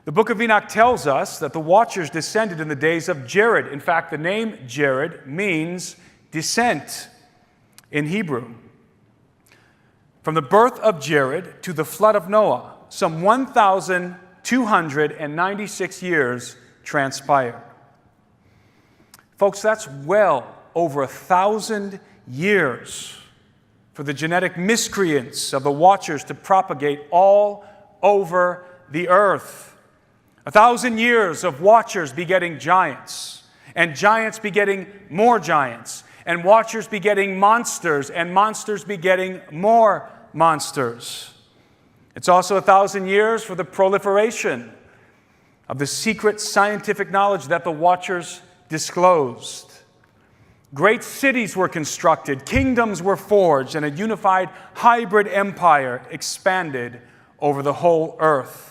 The book of Enoch tells us that the watchers descended in the days of Jared. In fact, the name Jared means descent in Hebrew. From the birth of Jared to the flood of Noah, some 1,296 years transpired. Folks, that's well over 1,000 years for the genetic miscreants of the watchers to propagate all over the earth. 1,000 years of watchers begetting giants, and giants begetting more giants, and watchers begetting monsters, and monsters begetting more monsters. It's also 1,000 years for the proliferation of the secret scientific knowledge that the watchers disclosed. Great cities were constructed, kingdoms were forged, and a unified hybrid empire expanded over the whole earth.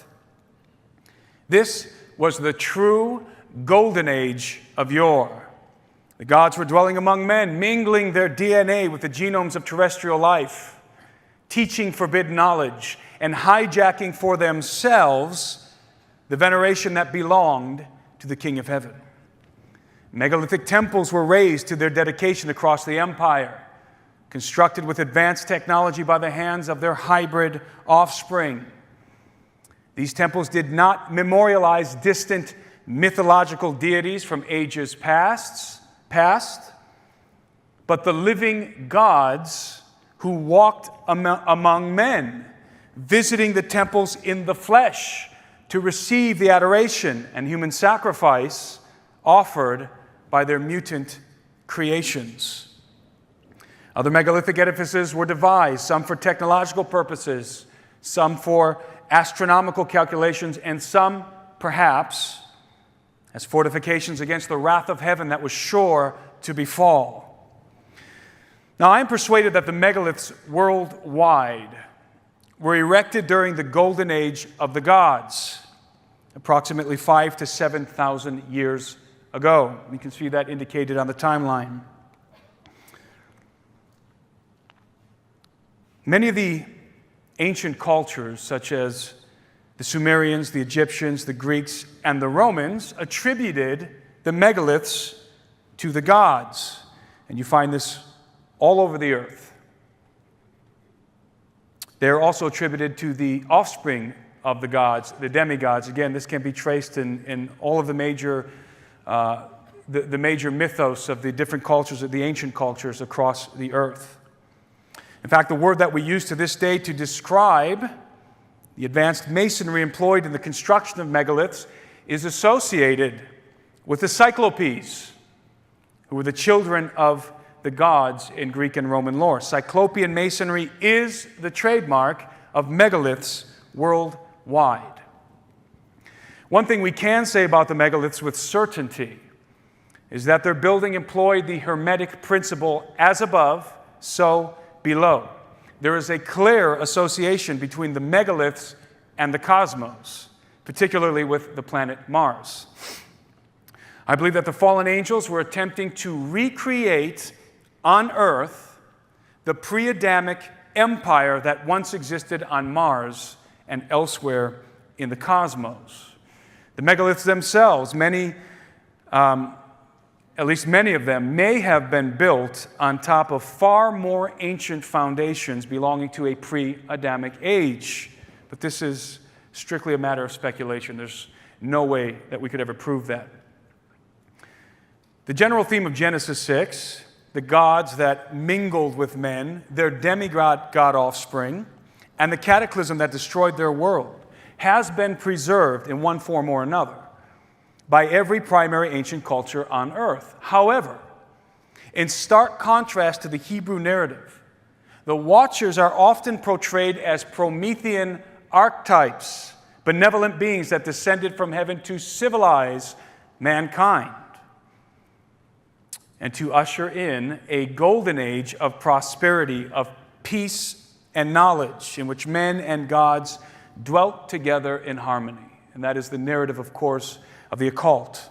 This was the true golden age of yore. The gods were dwelling among men, mingling their DNA with the genomes of terrestrial life, teaching forbidden knowledge, and hijacking for themselves the veneration that belonged to the King of Heaven. Megalithic temples were raised to their dedication across the empire, constructed with advanced technology by the hands of their hybrid offspring. These temples did not memorialize distant mythological deities from ages past, but the living gods who walked among men, visiting the temples in the flesh to receive the adoration and human sacrifice offered by their mutant creations. Other megalithic edifices were devised, some for technological purposes, some for astronomical calculations, and some, perhaps, as fortifications against the wrath of heaven that was sure to befall. Now, I am persuaded that the megaliths worldwide were erected during the golden age of the gods, approximately 5,000 to 7,000 years ago. We can see that indicated on the timeline. Many of the ancient cultures, such as the Sumerians, the Egyptians, the Greeks, and the Romans, attributed the megaliths to the gods. And you find this all over the earth. They are also attributed to the offspring of the gods, the demigods. Again, this can be traced in all of the major the major mythos of the different cultures, of the ancient cultures across the earth. In fact, the word that we use to this day to describe the advanced masonry employed in the construction of megaliths is associated with the Cyclopes, who were the children of the gods in Greek and Roman lore. Cyclopean masonry is the trademark of megaliths worldwide. One thing we can say about the megaliths with certainty is that their building employed the Hermetic principle, as above, so below. There is a clear association between the megaliths and the cosmos, particularly with the planet Mars. I believe that the fallen angels were attempting to recreate on Earth the pre-Adamic empire that once existed on Mars and elsewhere in the cosmos. The megaliths themselves, at least many of them, may have been built on top of far more ancient foundations belonging to a pre-Adamic age. But this is strictly a matter of speculation. There's no way that we could ever prove that. The general theme of Genesis 6, the gods that mingled with men, their demigod offspring, and the cataclysm that destroyed their world, has been preserved in one form or another by every primary ancient culture on earth. However, in stark contrast to the Hebrew narrative, the Watchers are often portrayed as Promethean archetypes, benevolent beings that descended from heaven to civilize mankind and to usher in a golden age of prosperity, of peace and knowledge, in which men and gods dwelt together in harmony. And that is the narrative, of course, of the occult.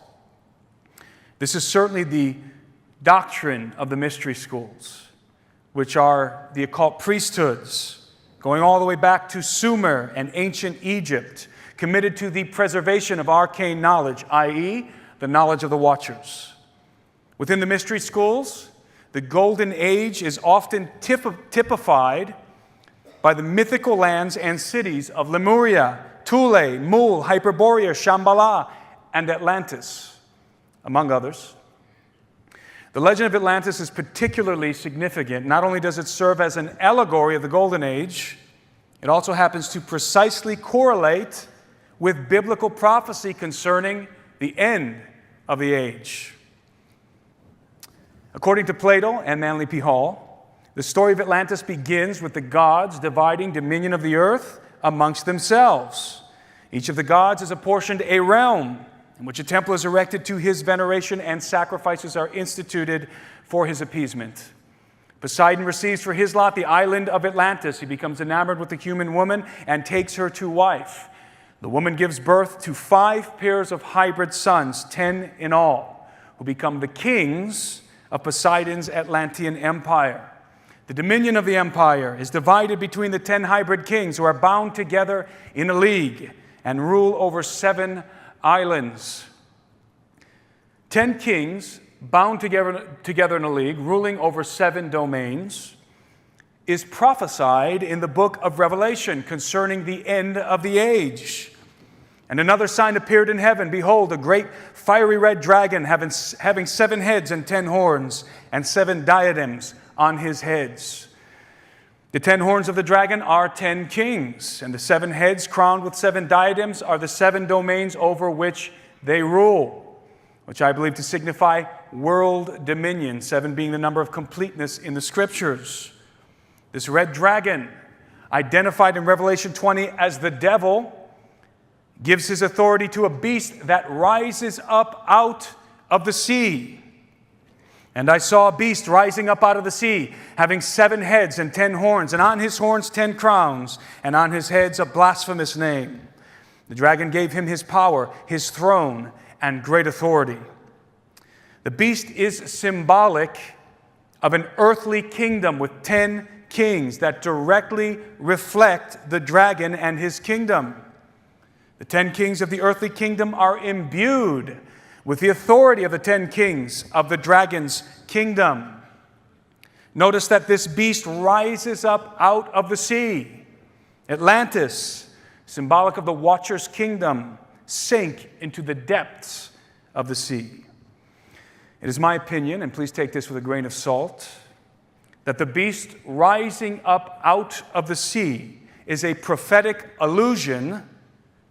This is certainly the doctrine of the mystery schools, which are the occult priesthoods, going all the way back to Sumer and ancient Egypt, committed to the preservation of arcane knowledge, i.e., the knowledge of the Watchers. Within the mystery schools, the Golden Age is often typified by the mythical lands and cities of Lemuria, Thule, Mul, Hyperborea, Shambhala, and Atlantis, among others. The legend of Atlantis is particularly significant. Not only does it serve as an allegory of the Golden Age, it also happens to precisely correlate with biblical prophecy concerning the end of the age. According to Plato and Manly P. Hall, the story of Atlantis begins with the gods dividing dominion of the earth amongst themselves. Each of the gods is apportioned a realm in which a temple is erected to his veneration and sacrifices are instituted for his appeasement. Poseidon receives for his lot the island of Atlantis. He becomes enamored with the human woman and takes her to wife. The woman gives birth to 5 pairs of hybrid sons, 10 in all, who become the kings of Poseidon's Atlantean empire. The dominion of the empire is divided between the 10 hybrid kings who are bound together in a league and rule over 7 islands. 10 kings bound together in a league, ruling over 7 domains, is prophesied in the book of Revelation concerning the end of the age. And another sign appeared in heaven. Behold, a great fiery red dragon having 7 heads and 10 horns and 7 diadems on his heads. The 10 horns of the dragon are 10 kings, and the 7 heads crowned with 7 diadems are the 7 domains over which they rule, which I believe to signify world dominion, 7 being the number of completeness in the Scriptures. This red dragon, identified in Revelation 20 as the devil, gives his authority to a beast that rises up out of the sea. And I saw a beast rising up out of the sea, having 7 heads and 10 horns, and on his horns 10 crowns, and on his heads a blasphemous name. The dragon gave him his power, his throne, and great authority. The beast is symbolic of an earthly kingdom with 10 kings that directly reflect the dragon and his kingdom. The 10 kings of the earthly kingdom are imbued with the authority of the 10 kings of the dragon's kingdom. Notice that this beast rises up out of the sea. Atlantis, symbolic of the Watcher's kingdom, sink into the depths of the sea. It is my opinion, and please take this with a grain of salt, that the beast rising up out of the sea is a prophetic allusion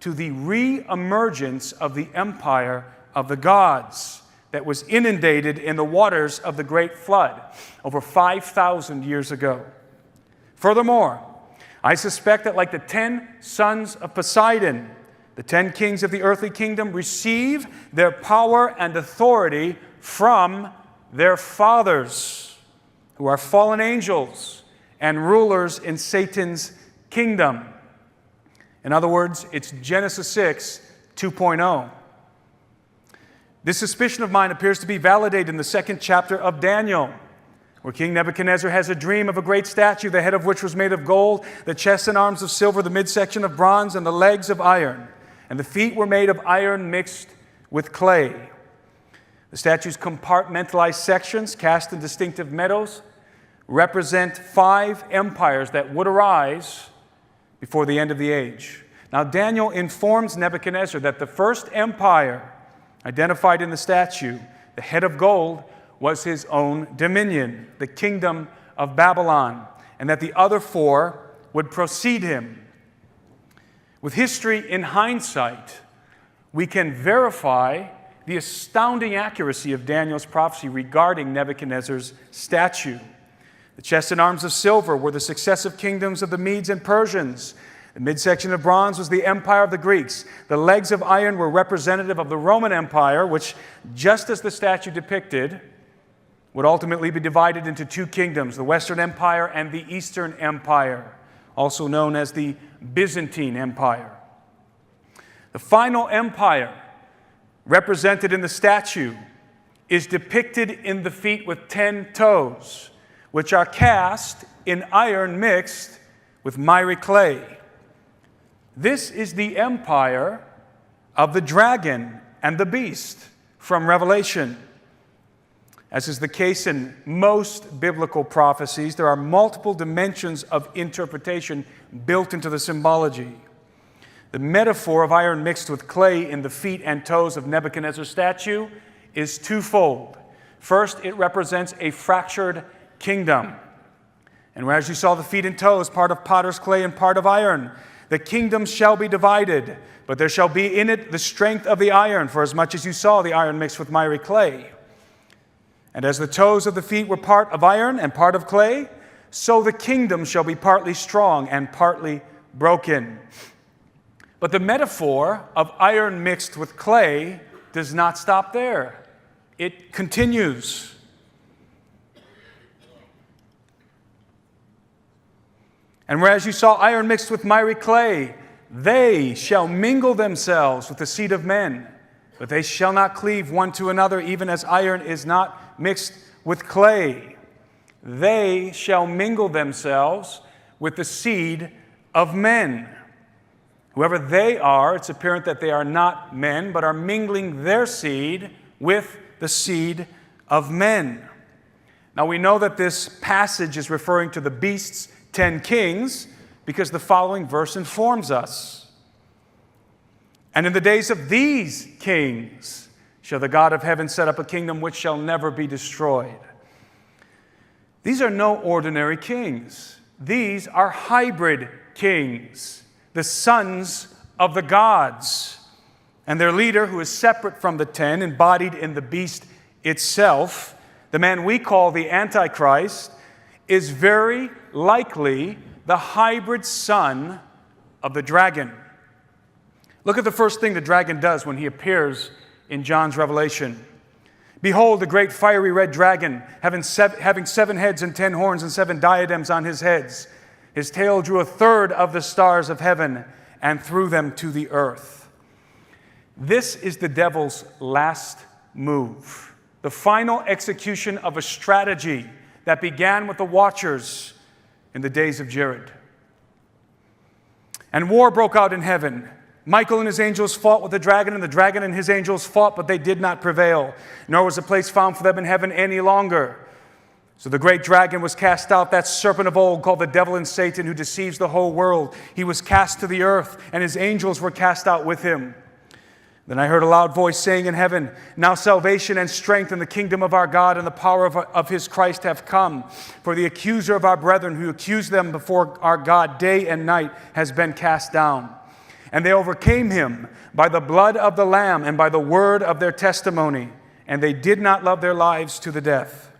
to the re-emergence of the empire of the gods that was inundated in the waters of the great flood over 5,000 years ago. Furthermore, I suspect that like the 10 sons of Poseidon, the 10 kings of the earthly kingdom receive their power and authority from their fathers, who are fallen angels and rulers in Satan's kingdom. In other words, it's Genesis 6 2.0. This suspicion of mine appears to be validated in the 2nd chapter of Daniel, where King Nebuchadnezzar has a dream of a great statue, the head of which was made of gold, the chest and arms of silver, the midsection of bronze, and the legs of iron. And the feet were made of iron mixed with clay. The statue's compartmentalized sections, cast in distinctive metals, represent 5 empires that would arise before the end of the age. Now, Daniel informs Nebuchadnezzar that the first empire identified in the statue, the head of gold, was his own dominion, the kingdom of Babylon, and that the other 4 would precede him. With history in hindsight, we can verify the astounding accuracy of Daniel's prophecy regarding Nebuchadnezzar's statue. The chest and arms of silver were the successive kingdoms of the Medes and Persians. The midsection of bronze was the empire of the Greeks. The legs of iron were representative of the Roman Empire, which, just as the statue depicted, would ultimately be divided into 2 kingdoms, the Western Empire and the Eastern Empire, also known as the Byzantine Empire. The final empire, represented in the statue, is depicted in the feet with 10 toes, which are cast in iron mixed with miry clay. This is the empire of the dragon and the beast from Revelation. As is the case in most biblical prophecies, there are multiple dimensions of interpretation built into the symbology. The metaphor of iron mixed with clay in the feet and toes of Nebuchadnezzar's statue is twofold. First, it represents a fractured kingdom. And whereas you saw the feet and toes, part of potter's clay and part of iron, the kingdom shall be divided, but there shall be in it the strength of the iron, for as much as you saw the iron mixed with miry clay. And as the toes of the feet were part of iron and part of clay, so the kingdom shall be partly strong and partly broken. But the metaphor of iron mixed with clay does not stop there. It continues. And whereas you saw iron mixed with miry clay, they shall mingle themselves with the seed of men, but they shall not cleave one to another, even as iron is not mixed with clay. They shall mingle themselves with the seed of men. Whoever they are, it's apparent that they are not men, but are mingling their seed with the seed of men. Now we know that this passage is referring to the beast's 10 kings, because the following verse informs us. And in the days of these kings shall the God of heaven set up a kingdom which shall never be destroyed. These are no ordinary kings. These are hybrid kings, the sons of the gods. And their leader, who is separate from the 10, embodied in the beast itself, the man we call the Antichrist, is very likely the hybrid son of the dragon. Look at the first thing the dragon does when he appears in John's Revelation. Behold, the great fiery red dragon, having 7 heads and 10 horns and 7 diadems on his heads. His tail drew 1/3 of the stars of heaven and threw them to the earth. This is the devil's last move, the final execution of a strategy that began with the Watchers in the days of Jared. And war broke out in heaven. Michael and his angels fought with the dragon, and the dragon and his angels fought, but they did not prevail, nor was a place found for them in heaven any longer. So the great dragon was cast out, that serpent of old called the devil and Satan, who deceives the whole world. He was cast to the earth, and his angels were cast out with him. Then I heard a loud voice saying in heaven, "Now salvation and strength in the kingdom of our God and the power of his Christ have come. For the accuser of our brethren who accused them before our God day and night has been cast down. And they overcame him by the blood of the Lamb and by the word of their testimony. And they did not love their lives to the death.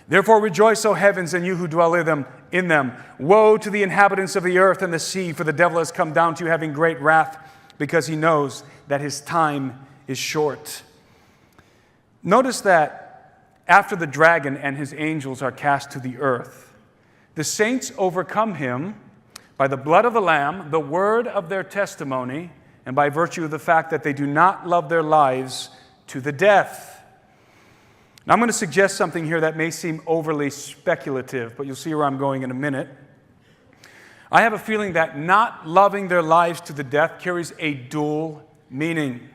Therefore rejoice, O heavens, and you who dwell in them. Woe to the inhabitants of the earth and the sea, for the devil has come down to you having great wrath, because he knows that his time is short." Notice that after the dragon and his angels are cast to the earth, the saints overcome him by the blood of the Lamb, the word of their testimony, and by virtue of the fact that they do not love their lives to the death. Now, I'm going to suggest something here that may seem overly speculative, but you'll see where I'm going in a minute. I have a feeling that not loving their lives to the death carries a dual meaning.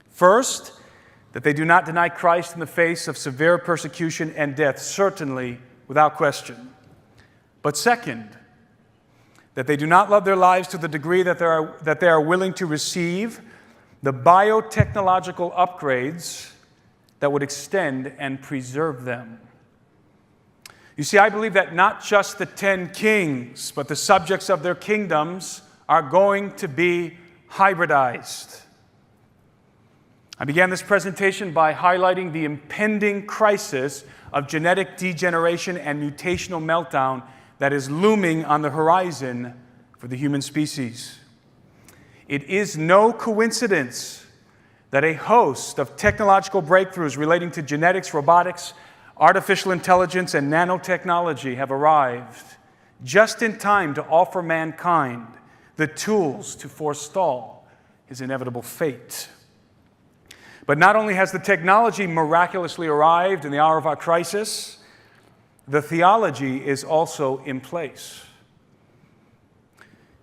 First, that they do not deny Christ in the face of severe persecution and death, certainly without question. But second, that they do not love their lives to the degree that they are willing to receive the biotechnological upgrades that would extend and preserve them. You see, I believe that not just the 10 kings, but the subjects of their kingdoms are going to be hybridized. I began this presentation by highlighting the impending crisis of genetic degeneration and mutational meltdown that is looming on the horizon for the human species. It is no coincidence that a host of technological breakthroughs relating to genetics, robotics, artificial intelligence, and nanotechnology have arrived just in time to offer mankind the tools to forestall his inevitable fate. But not only has the technology miraculously arrived in the hour of our crisis, the theology is also in place.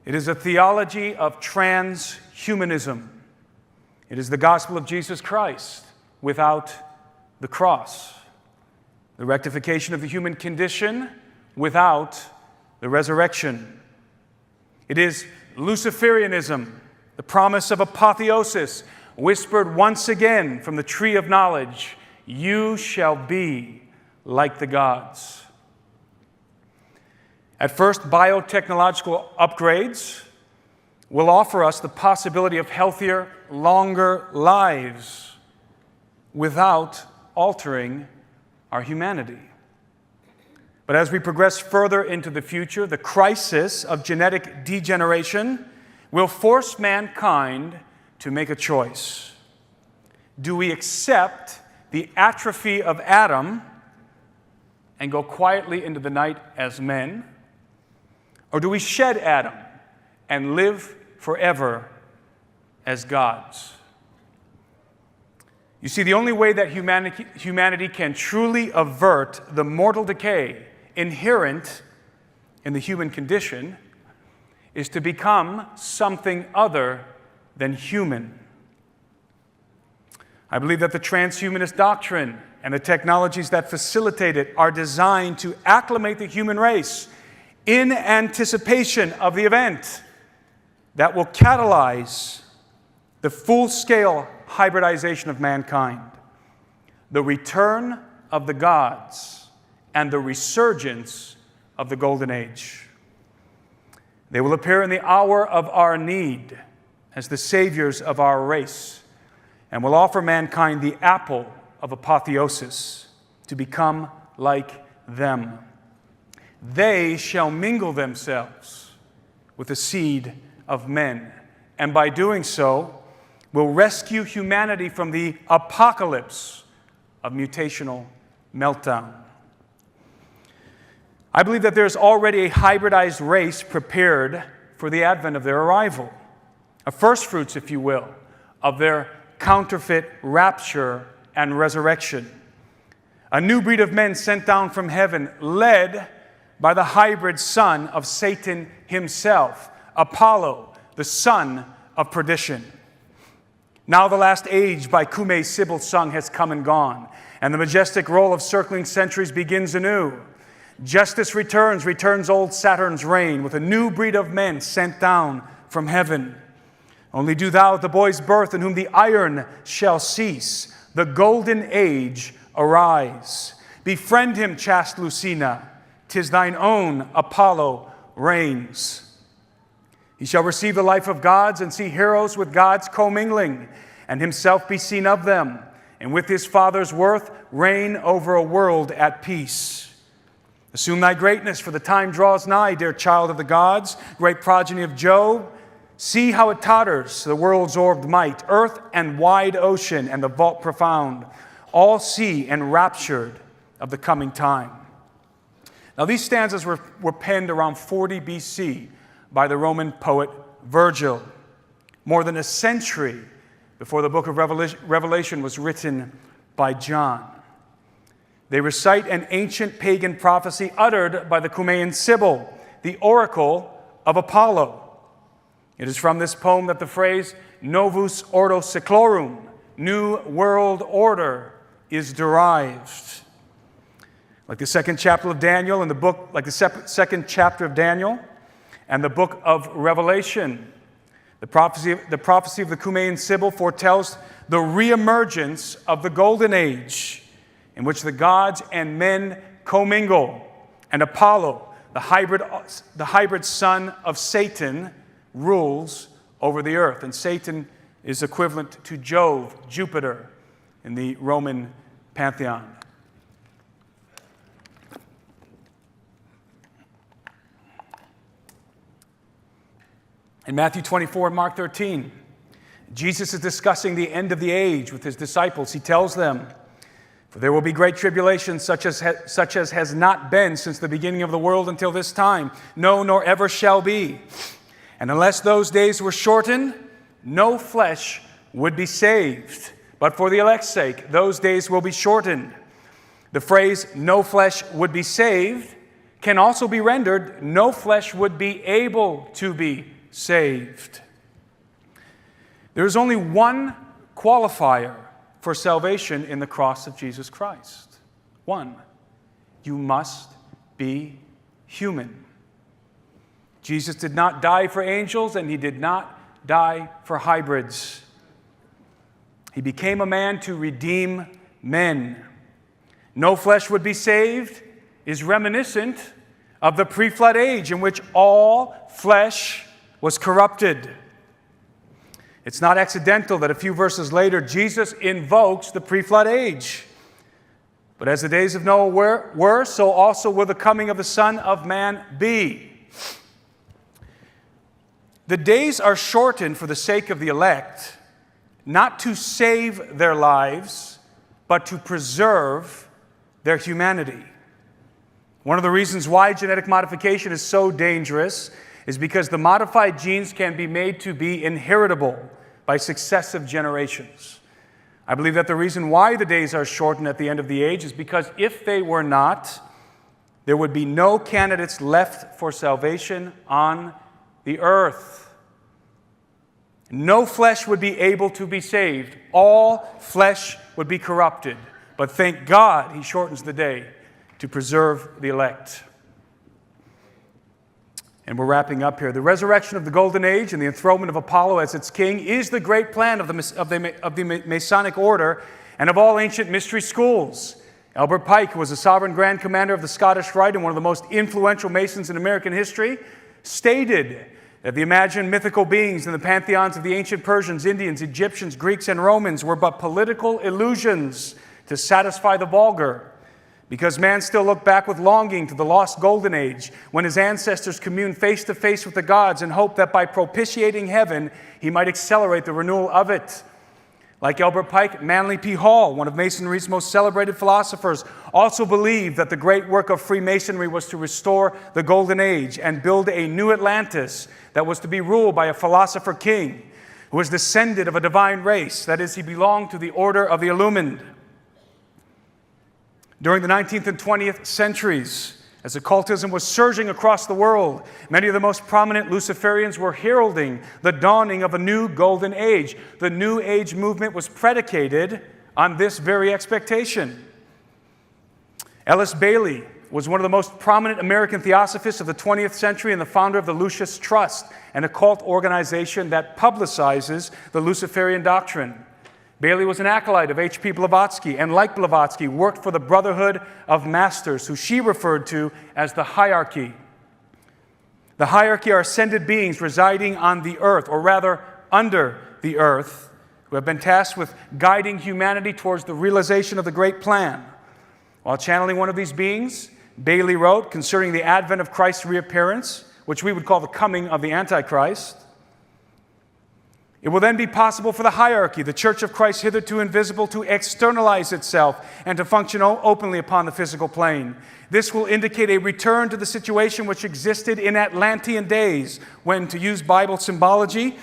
It is a theology of transhumanism. It is the gospel of Jesus Christ without the cross, the rectification of the human condition without the resurrection. It is Luciferianism, the promise of apotheosis, whispered once again from the tree of knowledge, "You shall be like the gods." At first, biotechnological upgrades will offer us the possibility of healthier, longer lives without altering our humanity. But as we progress further into the future, the crisis of genetic degeneration will force mankind to make a choice. Do we accept the atrophy of Adam and go quietly into the night as men? Or do we shed Adam and live forever as gods? You see, the only way that humanity can truly avert the mortal decay inherent in the human condition is to become something other than human. I believe that the transhumanist doctrine and the technologies that facilitate it are designed to acclimate the human race in anticipation of the event that will catalyze the full-scale hybridization of mankind, the return of the gods, and the resurgence of the Golden Age. They will appear in the hour of our need as the saviors of our race, and will offer mankind the apple of apotheosis to become like them. They shall mingle themselves with the seed of men, and by doing so, will rescue humanity from the apocalypse of mutational meltdown. I believe that there's already a hybridized race prepared for the advent of their arrival, a first fruits, if you will, of their counterfeit rapture and resurrection. A new breed of men sent down from heaven, led by the hybrid son of Satan himself, Apollo, the son of perdition. Now the last age by Kume's Sibyl sung has come and gone, and the majestic roll of circling centuries begins anew. Justice returns old Saturn's reign with a new breed of men sent down from heaven. Only do thou at the boy's birth, in whom the iron shall cease, the golden age arise. Befriend him, chaste Lucina, 'tis thine own Apollo reigns. He shall receive the life of gods, and see heroes with gods commingling, and himself be seen of them, and with his Father's worth reign over a world at peace. Assume thy greatness, for the time draws nigh, dear child of the gods, great progeny of Jove. See how it totters, the world's orbed might, earth and wide ocean and the vault profound, all see enraptured of the coming time. Now these stanzas were penned around 40 BC by the Roman poet Virgil, more than a century before the book of Revelation was written by John. They recite an ancient pagan prophecy uttered by the Cumaean Sibyl, the oracle of Apollo. It is from this poem that the phrase Novus Ordo Seclorum, New World Order, is derived. Like the second chapter of Daniel and the book of Revelation, the prophecy of the Cumaean Sibyl foretells the reemergence of the Golden Age, in which the gods and men commingle, and Apollo, the hybrid son of Satan, rules over the earth. And Satan is equivalent to Jove, Jupiter, in the Roman pantheon. In Matthew 24 and Mark 13, Jesus is discussing the end of the age with his disciples. He tells them, "For there will be great tribulation, such as has not been since the beginning of the world until this time, no, nor ever shall be. And unless those days were shortened, no flesh would be saved. But for the elect's sake, those days will be shortened." The phrase, "no flesh would be saved," can also be rendered, "no flesh would be able to be saved." There is only one qualifier for salvation in the cross of Jesus Christ. One. You must be human. Jesus did not die for angels, and he did not die for hybrids. He became a man to redeem men. No flesh would be saved is reminiscent of the pre-flood age in which all flesh was corrupted. It's not accidental that a few verses later Jesus invokes the pre-flood age. But as the days of Noah were, so also will the coming of the Son of Man be. The days are shortened for the sake of the elect, not to save their lives, but to preserve their humanity. One of the reasons why genetic modification is so dangerous is because the modified genes can be made to be inheritable by successive generations. I believe that the reason why the days are shortened at the end of the age is because if they were not, there would be no candidates left for salvation on the earth. No flesh would be able to be saved. All flesh would be corrupted. But thank God he shortens the day to preserve the elect. And we're wrapping up here. The resurrection of the Golden Age and the enthronement of Apollo as its king is the great plan of the Masonic order and of all ancient mystery schools. Albert Pike, who was a sovereign grand commander of the Scottish Rite and one of the most influential Masons in American history, stated that the imagined mythical beings in the pantheons of the ancient Persians, Indians, Egyptians, Greeks, and Romans were but political illusions to satisfy the vulgar, because man still looked back with longing to the lost Golden Age, when his ancestors communed face to face with the gods and hoped that by propitiating heaven, he might accelerate the renewal of it. Like Albert Pike, Manly P. Hall, one of Masonry's most celebrated philosophers, also believed that the great work of Freemasonry was to restore the Golden Age and build a new Atlantis that was to be ruled by a philosopher king who was descended of a divine race. That is, he belonged to the order of the Illumined. During the 19th and 20th centuries, as occultism was surging across the world, many of the most prominent Luciferians were heralding the dawning of a new golden age. The New Age movement was predicated on this very expectation. Ellis Bailey, was one of the most prominent American theosophists of the 20th century and the founder of the Lucis Trust, an occult organization that publicizes the Luciferian doctrine. Bailey was an acolyte of H.P. Blavatsky, and like Blavatsky, worked for the Brotherhood of Masters, who she referred to as the hierarchy. The hierarchy are ascended beings residing on the earth, or rather under the earth, who have been tasked with guiding humanity towards the realization of the great plan. While channeling one of these beings, Bailey wrote concerning the advent of Christ's reappearance, which we would call the coming of the Antichrist. It will then be possible for the hierarchy, the Church of Christ hitherto invisible, to externalize itself and to function openly upon the physical plane. This will indicate a return to the situation which existed in Atlantean days when, to use Bible symbology,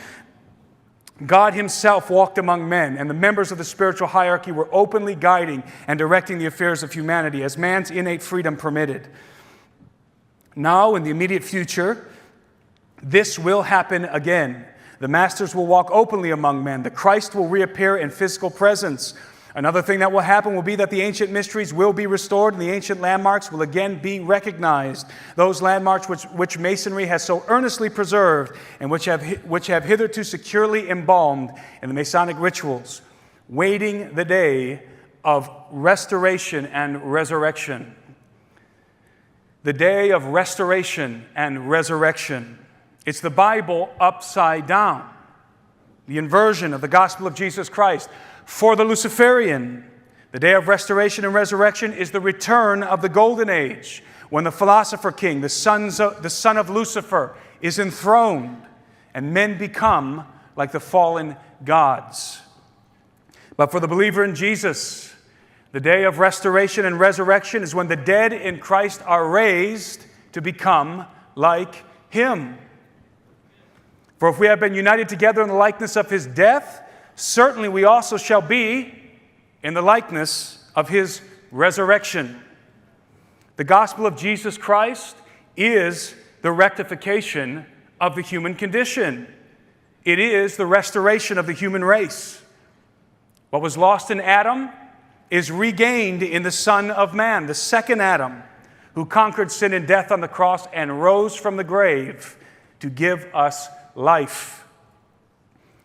God himself walked among men, and the members of the spiritual hierarchy were openly guiding and directing the affairs of humanity as man's innate freedom permitted. Now, in the immediate future, this will happen again. The masters will walk openly among men. The Christ will reappear in physical presence. Another thing that will happen will be that the ancient mysteries will be restored and the ancient landmarks will again be recognized. Those landmarks which Masonry has so earnestly preserved and which have hitherto securely embalmed in the Masonic rituals, waiting the day of restoration and resurrection. The day of restoration and resurrection. It's the Bible upside down. The inversion of the gospel of Jesus Christ. For the Luciferian, the day of restoration and resurrection is the return of the golden age, when the philosopher king, the son of Lucifer, is enthroned, and men become like the fallen gods. But for the believer in Jesus, the day of restoration and resurrection is when the dead in Christ are raised to become like him. For if we have been united together in the likeness of his death, certainly we also shall be in the likeness of his resurrection. The gospel of Jesus Christ is the rectification of the human condition. It is the restoration of the human race. What was lost in Adam is regained in the Son of Man, the second Adam, who conquered sin and death on the cross and rose from the grave to give us life.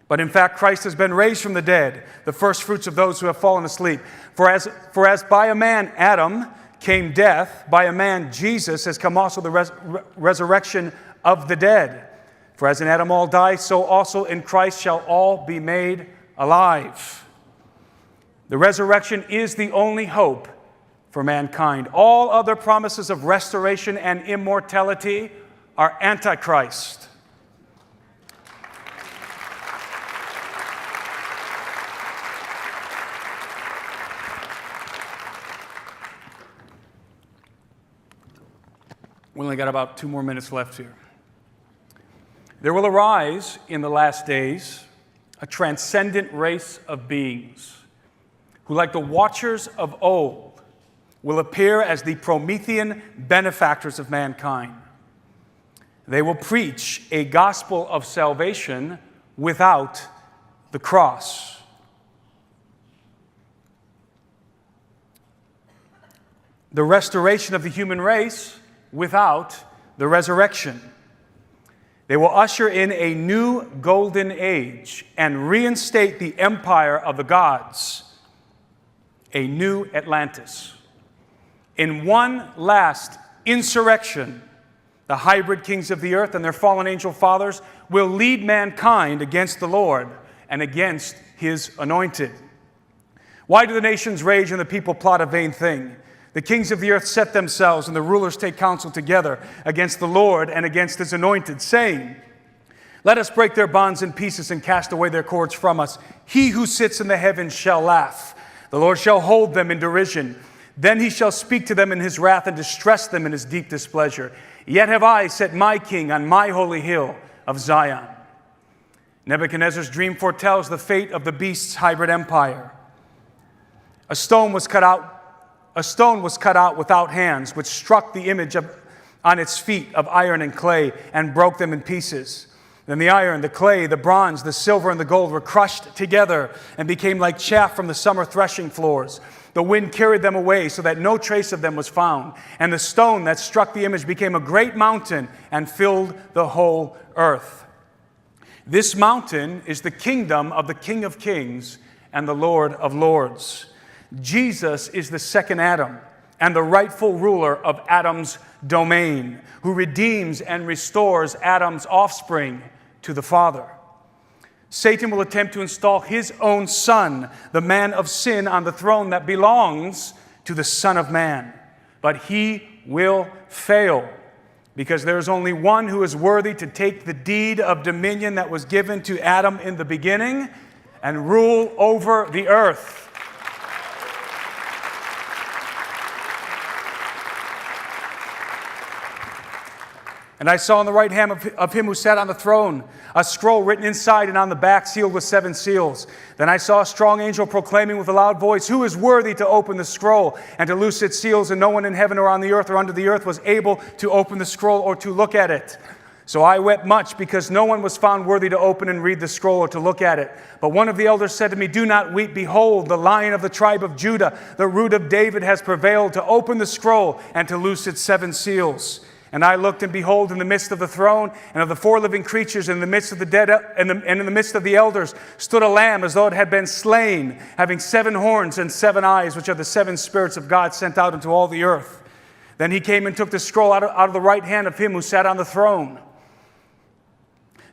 But in fact, Christ has been raised from the dead, the first fruits of those who have fallen asleep. For as by a man, Adam, came death, by a man, Jesus, has come also the resurrection of the dead. For as in Adam all die, so also in Christ shall all be made alive. The resurrection is the only hope for mankind. All other promises of restoration and immortality are Antichrist. We only got about 2 more minutes left here. There will arise in the last days a transcendent race of beings who, like the watchers of old, will appear as the Promethean benefactors of mankind. They will preach a gospel of salvation without the cross. The restoration of the human race without the resurrection. They will usher in a new golden age and reinstate the empire of the gods, a new Atlantis. In one last insurrection, the hybrid kings of the earth and their fallen angel fathers will lead mankind against the Lord and against his anointed. Why do the nations rage and the people plot a vain thing? The kings of the earth set themselves, and the rulers take counsel together against the Lord and against his anointed, saying, let us break their bonds in pieces and cast away their cords from us. He who sits in the heavens shall laugh. The Lord shall hold them in derision. Then he shall speak to them in his wrath and distress them in his deep displeasure. Yet have I set my king on my holy hill of Zion. Nebuchadnezzar's dream foretells the fate of the beast's hybrid empire. A stone was cut out without hands, which struck the image on its feet of iron and clay and broke them in pieces. Then the iron, the clay, the bronze, the silver, and the gold were crushed together and became like chaff from the summer threshing floors. The wind carried them away so that no trace of them was found. And the stone that struck the image became a great mountain and filled the whole earth. This mountain is the kingdom of the King of Kings and the Lord of Lords. Jesus is the second Adam and the rightful ruler of Adam's domain, who redeems and restores Adam's offspring to the Father. Satan will attempt to install his own son, the man of sin, on the throne that belongs to the Son of Man. But he will fail, because there is only one who is worthy to take the deed of dominion that was given to Adam in the beginning and rule over the earth. And I saw on the right hand of him who sat on the throne a scroll written inside and on the back, sealed with 7 seals. Then I saw a strong angel proclaiming with a loud voice, "Who is worthy to open the scroll and to loose its seals?" And no one in heaven or on the earth or under the earth was able to open the scroll or to look at it. So I wept much, because no one was found worthy to open and read the scroll or to look at it. But one of the elders said to me, "Do not weep. Behold, the Lion of the tribe of Judah, the Root of David, has prevailed to open the scroll and to loose its 7 seals." And I looked, and behold, in the midst of the throne and of the 4 living creatures, in the midst of the dead and in the midst of the elders, stood a lamb as though it had been slain, having 7 horns and 7 eyes, which are the 7 spirits of God sent out into all the earth. Then he came and took the scroll out of the right hand of him who sat on the throne.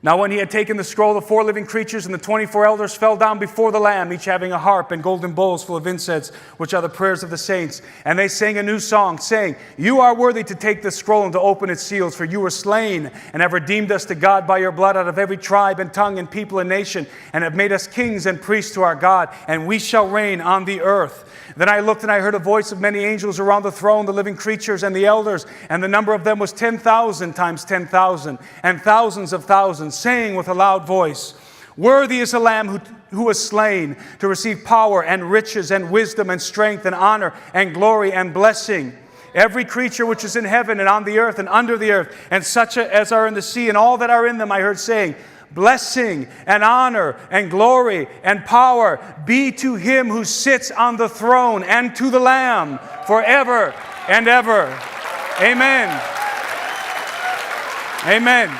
Now when he had taken the scroll, the 4 living creatures and the 24 elders fell down before the Lamb, each having a harp and golden bowls full of incense, which are the prayers of the saints. And they sang a new song, saying, "You are worthy to take the scroll and to open its seals, for you were slain and have redeemed us to God by your blood out of every tribe and tongue and people and nation, and have made us kings and priests to our God, and we shall reign on the earth." Then I looked, and I heard a voice of many angels around the throne, the living creatures and the elders, and the number of them was 10,000 times 10,000, and thousands of thousands, saying with a loud voice, "Worthy is the Lamb who was slain to receive power and riches and wisdom and strength and honor and glory and blessing." Every creature which is in heaven and on the earth and under the earth, and such as are in the sea and all that are in them, I heard saying, "Blessing and honor and glory and power be to him who sits on the throne and to the Lamb forever and ever." Amen. Amen.